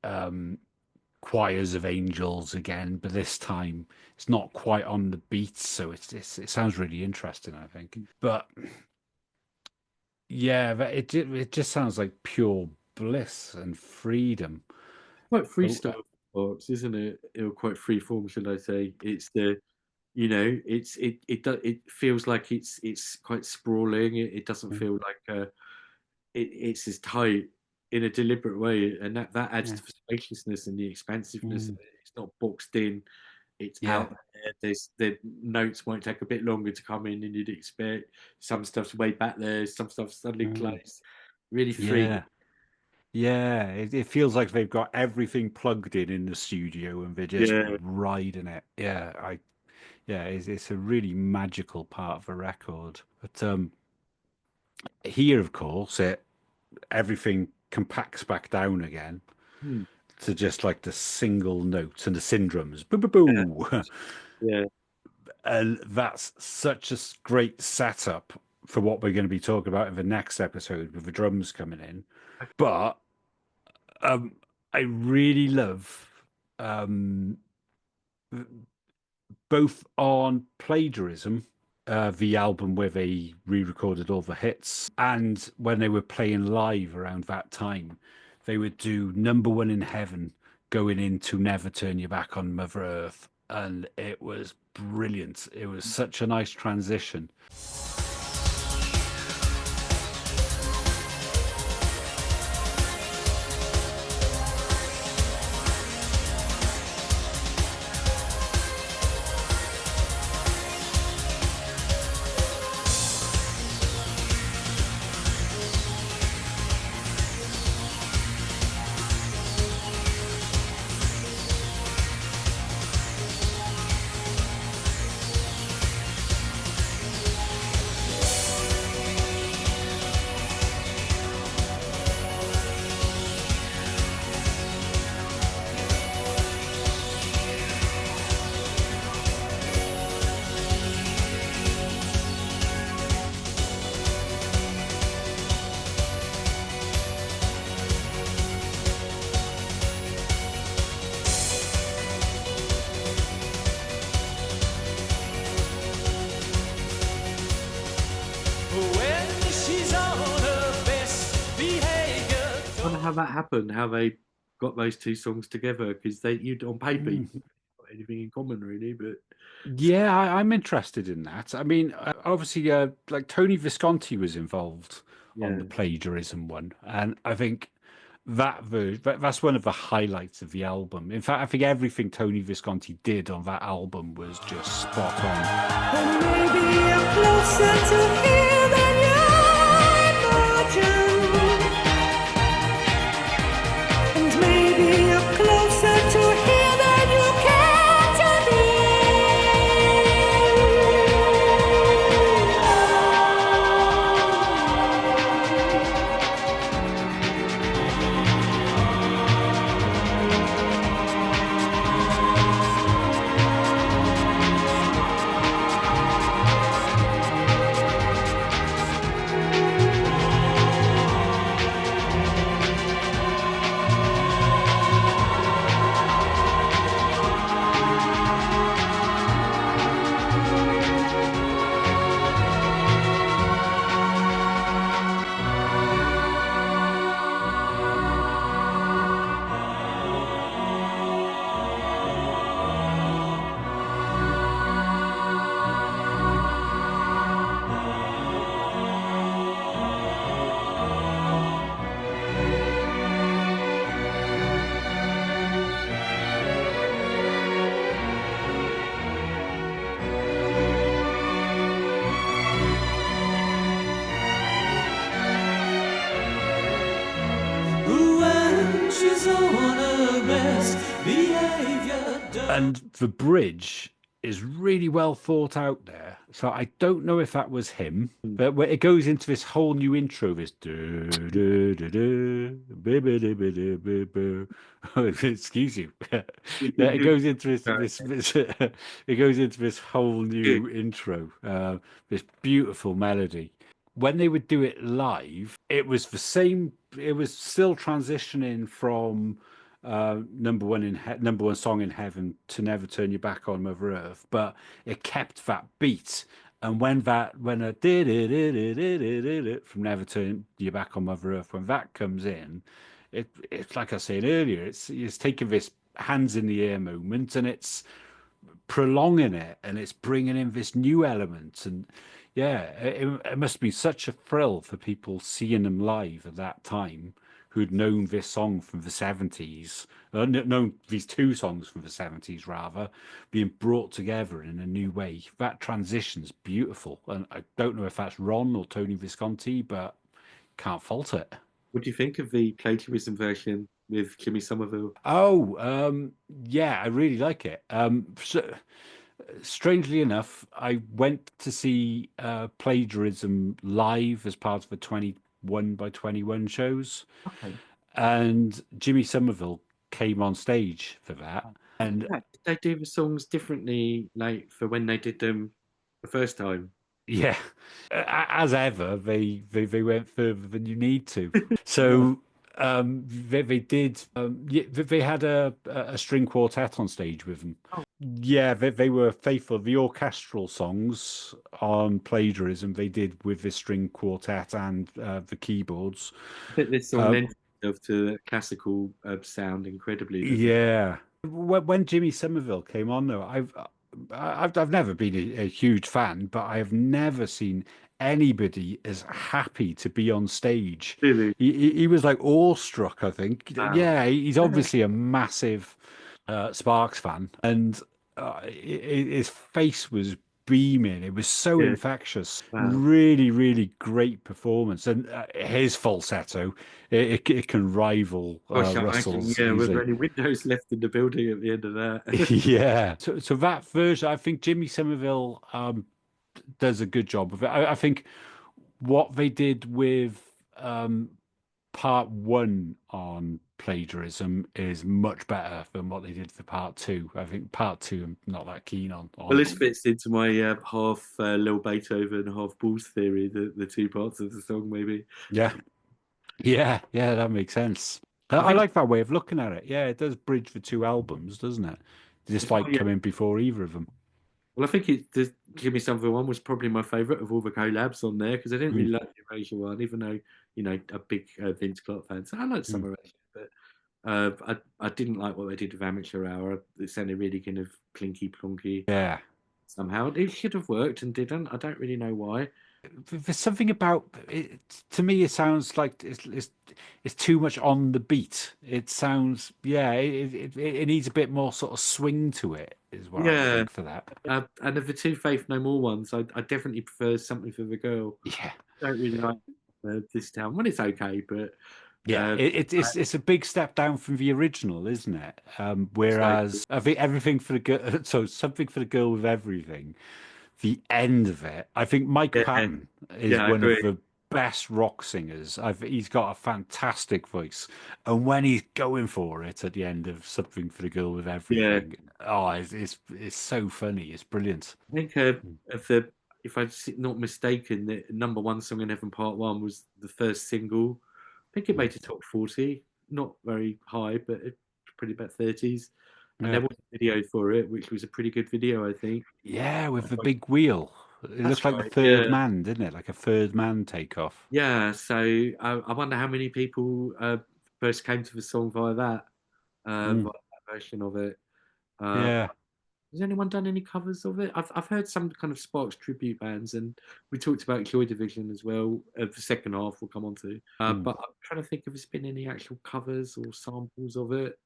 choirs of angels again, but this time it's not quite on the beat, so it sounds really interesting, I think. But yeah, it just sounds like pure bliss and freedom. Quite Oh, freestyle parts, isn't it? Or quite free form, should I say? It's it feels like it's quite sprawling. It doesn't mm, feel like it's as tight in a deliberate way, and that adds yeah, to the spaciousness and the expansiveness of mm, it. It's not boxed in. It's yeah, out there. The notes might take a bit longer to come in than you'd expect. Some stuff's way back there. Some stuff's suddenly mm, close. Really free. yeah. Yeah, it feels like they've got everything plugged in the studio and they're just Yeah. riding it. Yeah, it's a really magical part of the record. But here, of course, everything compacts back down again Hmm. to just like the single notes and the syndromes. Boo, boo, boo. Yeah. And that's such a great setup for what we're going to be talking about in the next episode with the drums coming in. But um, I really love um, both on Plagiarism, the album where they re-recorded all the hits, and when they were playing live around that time, they would do Number One in Heaven going into Never Turn Your Back on Mother Earth, and it was brilliant. It was such a nice transition. when she's on her best behavior. I wonder how that happened, how they got those two songs together, because you on paper you haven't got anything in common really, but Yeah, I'm interested in that. I mean, obviously, like Tony Visconti was involved on yeah. the plagiarism one, and I think that version that's one of the highlights of the album. In fact, I think everything Tony Visconti did on that album was just spot on. And maybe you're closer to here than you imagine. And maybe you're closer to here than you care to be. When she's on her best behavior. And the bridge is really well thought out there. So I don't know if that was him, but where it goes into this whole new intro, this excuse you. Yeah, it goes into it goes into this whole new intro, this beautiful melody. When they would do it live, it was the same. It was still transitioning from number one song in heaven to Never Turn Your Back on Mother Earth, but it kept that beat. And when a did it from Never Turn Your Back on Mother Earth, when that comes in, it's like I was saying earlier, it's taking this hands in the air moment and it's prolonging it and it's bringing in this new element. And yeah, it must be such a thrill for people seeing them live at that time who'd known this song from the 70s, known these two songs from the 70s rather, being brought together in a new way. That transition's beautiful. And I don't know if that's Ron or Tony Visconti, but can't fault it. What do you think of the plagiarism version with Kimmy Somerville? Oh, yeah, I really like it. Strangely enough, I went to see Plagiarism live as part of the 21 by 21 shows, Okay. and Jimmy Somerville came on stage for that. And Yeah, did they do the songs differently, like for when they did them the first time? yeah, as ever, they went further than you need to. So they did. Yeah, they had a string quartet on stage with them. Oh. Yeah, they were faithful. The orchestral songs on Plagiarism they did with the string quartet and the keyboards. I think this song lends itself to the classical sound incredibly. doesn't it? Yeah, when Jimmy Somerville came on, though, I've never been a huge fan, but I have never seen anybody as happy to be on stage. Really? He was like awestruck, I think. Wow. Yeah, he's obviously a massive Sparks fan, and his face was beaming. It was so Yeah. infectious. Wow. Really, really great performance, and his falsetto it can rival Gosh, I Russell's. reckon, yeah, were there easily. any windows left in the building at the end of that? Yeah. So that version, I think Jimmy Somerville does a good job of it. I think what they did with part one on plagiarism is much better than what they did for part two. I think part two I'm not that keen on. Well, this fits into my half Lil Beethoven, half Balls theory, the two parts of the song, maybe. Yeah. Yeah, that makes sense. I think- like that way of looking at it. Yeah, it does bridge the two albums, doesn't it? Despite yeah. coming before either of them. Well, I think the Give Me Something one was probably my favourite of all the collabs on there because I didn't really like the Erasure one, even though a big Vince Clarke fan. So I liked some Erasure, but I didn't like what they did with Amateur Hour. It sounded really kind of clinky plonky. Yeah. Somehow it should have worked and didn't. I don't really know why. There's something about it. To me, it sounds like it's too much on the beat. It sounds, yeah, it needs a bit more sort of swing to it, is what I Yeah, think for that. and of the two Faith No More ones, I definitely prefer Something for the Girl. Yeah. I don't really like This Town. Well, it's okay, but Yeah, uh, it's a big step down from the original, isn't it? so Whereas I think everything for the girl, so something for the girl with everything. The end of it, I think Mike yeah, Patton is yeah, I one of agree. the best rock singers. He's got a fantastic voice, and when he's going for it at the end of something for the girl with Yeah, everything, oh, it's so funny. It's brilliant. I think of if I'm not mistaken, the number one song in Heaven Part One was the first single. I think it made the top 40, not very high, but it pretty about 30s. And Yeah, there was a video for it, which was a pretty good video, I think. yeah, with the big wheel. It looked That's like the right. third Yeah, man, didn't it? Like a third man takeoff. yeah. So I wonder how many people first came to the song via Mm, that version of it. Uh, yeah. Has anyone done any covers of it? I've heard some kind of Sparks tribute bands, and we talked about Joy Division as well. The second half we'll come on to. Mm. But I'm trying to think if there's been any actual covers or samples of it.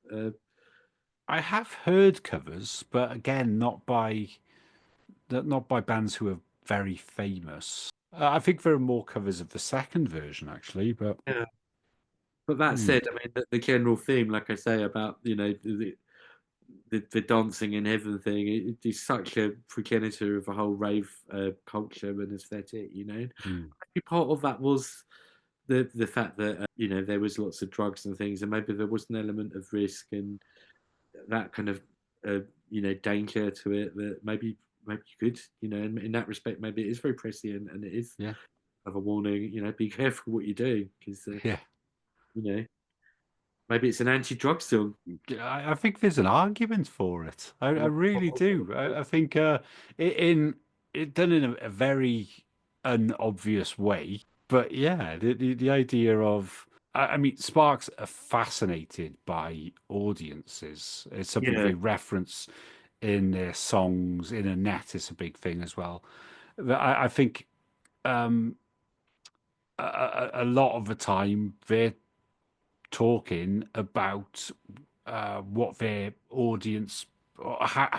I have heard covers, but again, not by bands who are very famous. I think there are more covers of the second version, actually, but Yeah. But that hmm, said, I mean the general theme, like I say, about the dancing in heaven thing, it is such a progenitor of a whole rave culture and aesthetic. hmm, Maybe part of that was the fact that there was lots of drugs and things, and maybe there was an element of risk and that kind of uh, danger to it that maybe you could in that respect maybe it is very prescient and it is yeah, of a warning. Be careful what you do because yeah. you know maybe it's an anti-drug song. Yeah, I think there's an argument for it. I really do. I think in it done in a very unobvious way, but yeah, the idea of I mean, Sparks are fascinated by audiences. It's something Yeah, they reference in their songs. In a net, it's a big thing as well. But I think um, a lot of the time they're talking about what their audience, or how,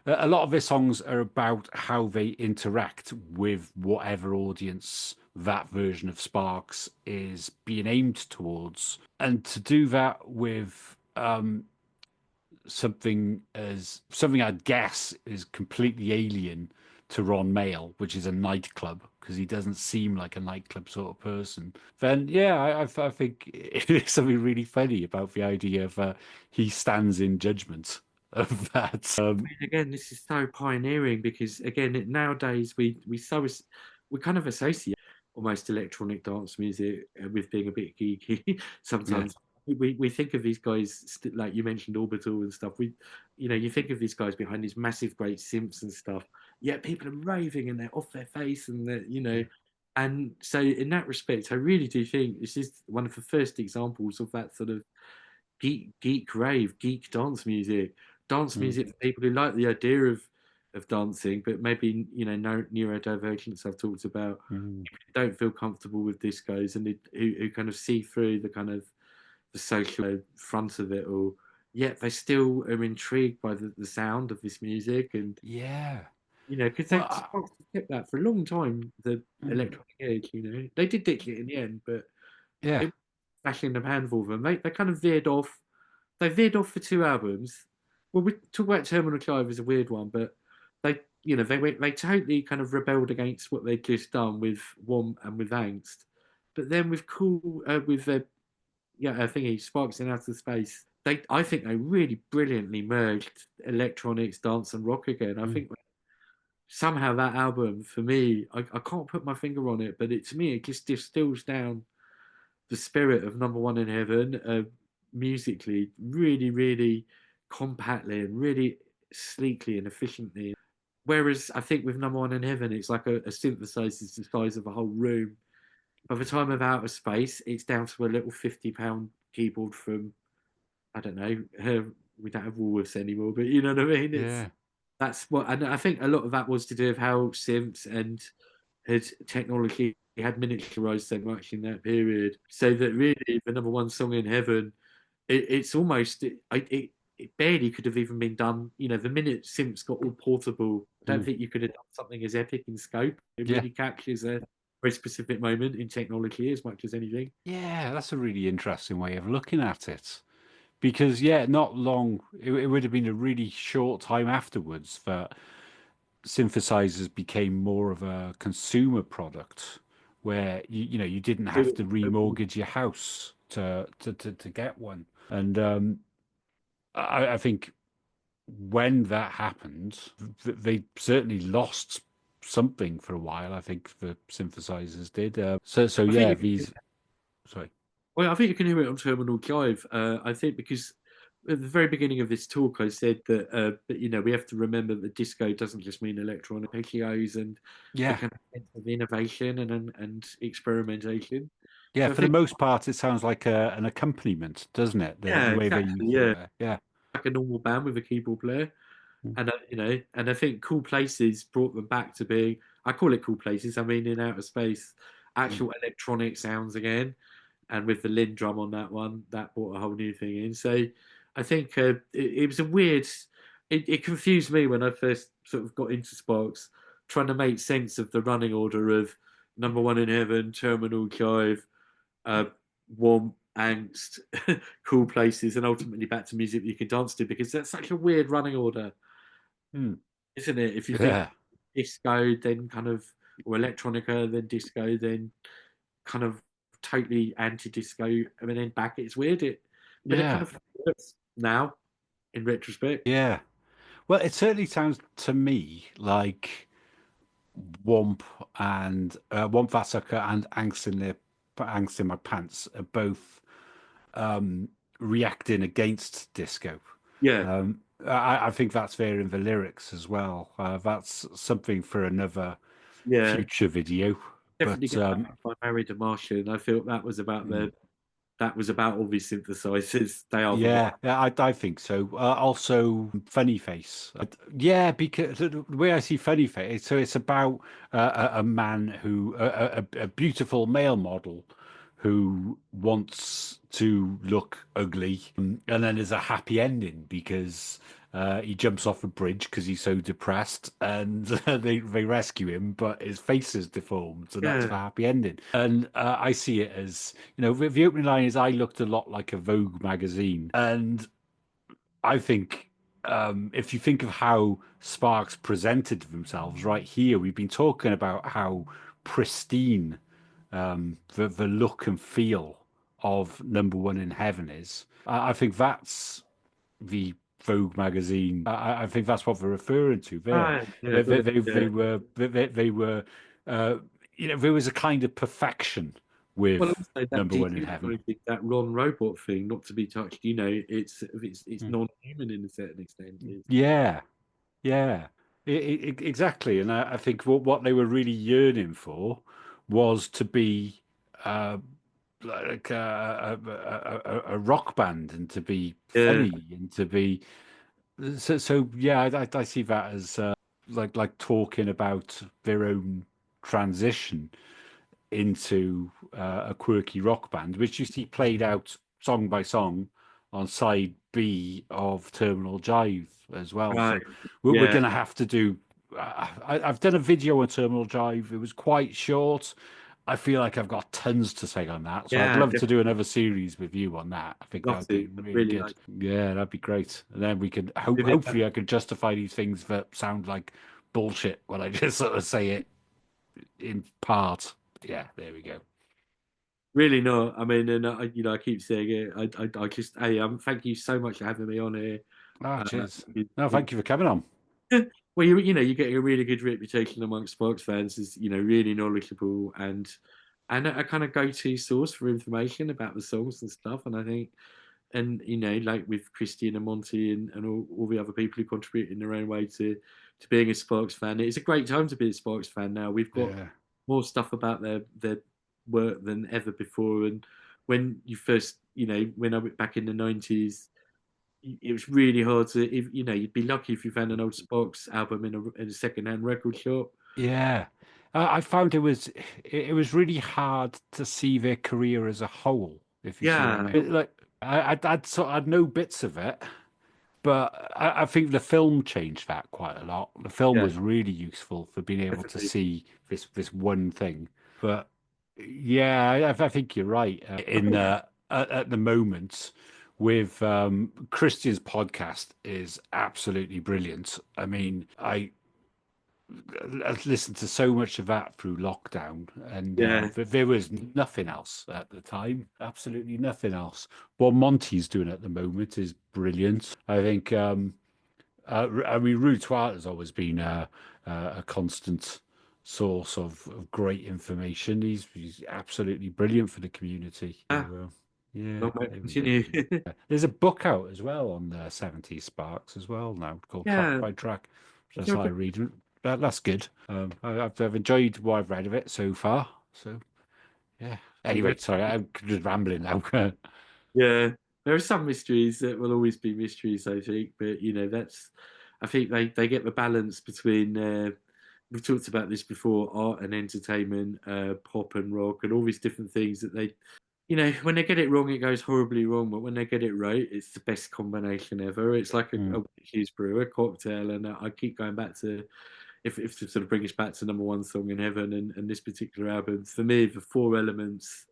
a lot of their songs are about how they interact with whatever audience that version of Sparks is being aimed towards. And to do that with something I'd guess is completely alien to Ron Mail, which is a nightclub, because he doesn't seem like a nightclub sort of person. Then yeah, I think it's something really funny about the idea of he stands in judgment of that. again this is so pioneering because again nowadays we kind of associate almost electronic dance music with being a bit geeky Yeah. sometimes. We think of these guys like you mentioned Orbital and stuff. You think of these guys behind these massive great synths and stuff, yet people are raving and they're off their face and and so in that respect I really do think this is one of the first examples of that sort of geek rave, geek dance Mm, music for people who like the idea of dancing, but maybe no neurodivergence I've talked about, mm. don't feel comfortable with discos, and who kind of see through the kind of the social front of it all. Yet they still are intrigued by the sound of this music, and Yeah. because Well, they've kept that for a long time. The mm, electronic age, they did ditch it in the end, but yeah. it was flash in the pan for them. They kind of veered off. They veered off for two albums. Well, we talk about Terminal Chive as a weird one, but they totally kind of rebelled against what they'd just done with Womp and with Angst. But then with Cool, with I think he Sparks in Outer Space. I think they really brilliantly merged electronics, dance, and rock again. I Mm, think somehow that album, for me, I can't put my finger on it, but to me, it just distills down the spirit of Number One in Heaven, musically, really, really compactly and really sleekly and efficiently. Whereas I think with Number One in Heaven, it's like a synthesizer the size of a whole room. By the time of Outer Space, it's down to a little £50 keyboard from, I don't know, we don't have Woolworths anymore, but you know what I mean? Yeah. That's what, and I think a lot of that was to do with how synths and had technology had miniaturized so much in that period. So that really, the Number One song in Heaven, it's almost, it barely could have even been done. You know, the minute synths got all portable, I don't Mm. think you could have done something as epic in scope. It Yeah. really captures a very specific moment in technology as much as anything. Yeah, that's a really interesting way of looking at it. Because, yeah, not long, it would have been a really short time afterwards that synthesizers became more of a consumer product where you didn't have to remortgage your house to get one. And I think when that happened, they certainly lost something for a while. I think the synthesizers did. So I think yeah, you can, these. Sorry. well, I think you can hear it on Terminal Drive. I think because at the very beginning of this talk, I said that you know we have to remember that disco doesn't just mean electronic arpeggios and the Yeah, kind of sense of innovation and experimentation. yeah. So I For the think, most part, it sounds like an accompaniment, doesn't it? The yeah, way they exactly, use it yeah, there. Yeah. like a normal band with a keyboard player. Mm, And you know, and I think Cool Places brought them back to being. I call it Cool Places. I mean, in outer space, mm, actual electronic sounds again, and with the Lin drum on that one, that brought a whole new thing in. So, I think it was a weird. It confused me when I first sort of got into Sparks, trying to make sense of the running order of Number One in Heaven, Terminal Jive, uh, Womp, Angst, Cool Places, and ultimately back to music that you can dance to because that's such a weird running order, mm. isn't it? If you think Yeah, disco, then kind of, or electronica, then disco, then kind of totally anti-disco, and then back. It's weird. But it kind yeah, of works now in retrospect. yeah. Well, it certainly sounds to me like Womp and Womp Vasaka and Angst in My Pants are both reacting against disco. Yeah, I think that's there in the lyrics as well. That's something for another yeah. future video. Definitely But get back if I married a Martian. I feel that was about mm, all these synthesizers. They are the yeah, yeah, I think so. Also, Funny Face. Yeah, because the way I see Funny Face, so it's about a man who, a beautiful male model who wants to look ugly, and then there's a happy ending because he jumps off a bridge because he's so depressed, and they rescue him, but his face is deformed, so that's the yeah. happy ending. And I see it as, the opening line is, "I looked a lot like a Vogue magazine," and I think. If you think of how Sparks presented themselves right here, we've been talking about how pristine the look and feel of Number One in Heaven is. I think that's the Vogue magazine. I think that's what they're referring to there. Right. Yeah, They got they, it. they, Yeah. they were they were there was a kind of perfection Well, with also that Number One in Heaven. dehumanizing, that Ron robot thing, not to be touched. You know, it's Mm. non-human in a certain extent. Yeah, yeah, exactly. And I think what they were really yearning for was to be uh, like a rock band and to be Yeah, funny and to be so yeah, I see that as like talking about their own transition into a quirky rock band, which you see played out song by song on side B of Terminal Jive as well. right. So we're Yeah, going to have to do. I've done a video on Terminal Jive. It was quite short. I feel like I've got tons to say on that, so I'd yeah. love to do Definitely another series with you on that. I think that love would be to. I'd really really good. like Yeah, that'd be great. And then we could to. hopefully I could justify these things that sound like bullshit when I just sort of say it in part. Yeah, there we go. Really not. I mean, and you know, I keep saying it. I just, hey, thank you so much for having me on here. Ah, Uh, cheers. it, No, it, thank you for coming on. well, you know, you're getting a really good reputation amongst Sparks fans as you know, really knowledgeable and a kind of go-to source for information about the songs and stuff. And I think, and you know, like with Christian and Monty and all the other people who contribute in their own way to being a Sparks fan. It's a great time to be a Sparks fan now. We've got Yeah. more stuff about their work than ever before. And when you first, when I went back in the 90s, it was really hard to, you'd be lucky if you found an old Sparks album in a second-hand record shop. Yeah. I found it was really hard to see their career as a whole, if you see what I Yeah. mean. Like I'd know bits of it, but I think the film changed that quite a lot. The film Yeah. was really useful for being able to Definitely. see this one thing. But yeah, I think you're right. At the moment, with Christian's podcast is absolutely brilliant. I mean, I've listened to so much of that through lockdown, and Yeah. there was nothing else at the time. Absolutely nothing else. What Monty's doing at the moment is brilliant. I think. I mean, Routoir has always been a constant source of great information. He's absolutely brilliant for the community. So, yeah, Long may it there we continue. go. There's a book out as well on the 70s Sparks as well now called Track Yeah. by Track. That's Sure. how I read it. That's good. I've enjoyed what I've read of it so far. So yeah. Anyway, sorry, I'm just rambling now. Yeah, there are some mysteries that will always be mysteries, I think. But I think they get the balance between. We've talked about this before: art and entertainment, pop and rock, and all these different things that they. When they get it wrong, it goes horribly wrong. But when they get it right, it's the best combination ever. It's like a Hughes brew, a cocktail, and I keep going back to if to sort of bring us back to number one song in heaven and this particular album. For me, the four elements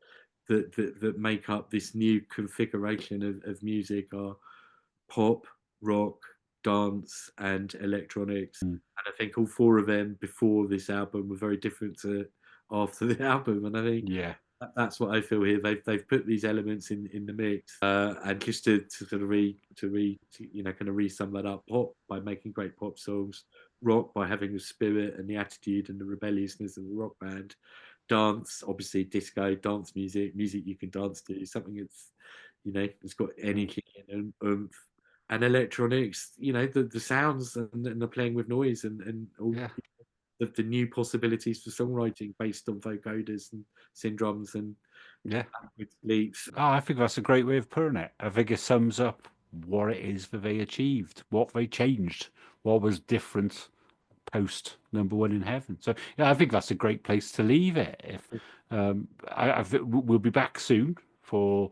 that make up this new configuration of music are pop, rock, dance, and electronics. And I think all four of them before this album were very different to after the album. And I think Yeah. that's what I feel here. They've put these elements in the mix, and just to sort of kind of re-sum that up. Pop by making great pop songs, rock by having the spirit and the attitude and the rebelliousness of a rock band, dance, obviously disco, dance music you can dance to, something that's it's got energy and oomph. And electronics, the sounds and the playing with noise and all Yeah. the new possibilities for songwriting based on vocoders and syndromes and Yeah. leaps. Oh, I think that's a great way of putting it. I think it sums up what it is that they achieved, what they changed, what was different post number one in heaven. So yeah, I think that's a great place to leave it. If we'll be back soon for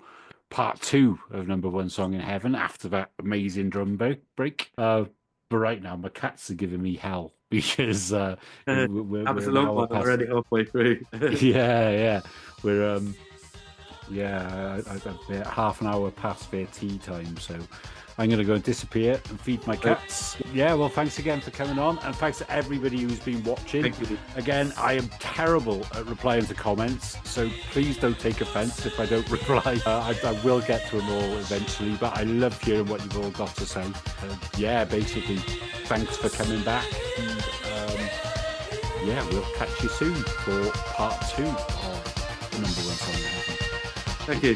part two of number one song in heaven after that amazing drum break. But right now, my cats are giving me hell because That was we're a an long hour one. I'm past. already halfway through. Yeah, we're I'm half an hour past their tea time, so I'm going to go and disappear and feed my cats. Yeah, well, thanks again for coming on, and thanks to everybody who's been watching. Thank you. Again, I am terrible at replying to comments, so please don't take offence if I don't reply. I will get to them all eventually, but I love hearing what you've all got to say. Yeah, basically, thanks for coming back. And, yeah, we'll catch you soon for part two of number one song in heaven. Thank you.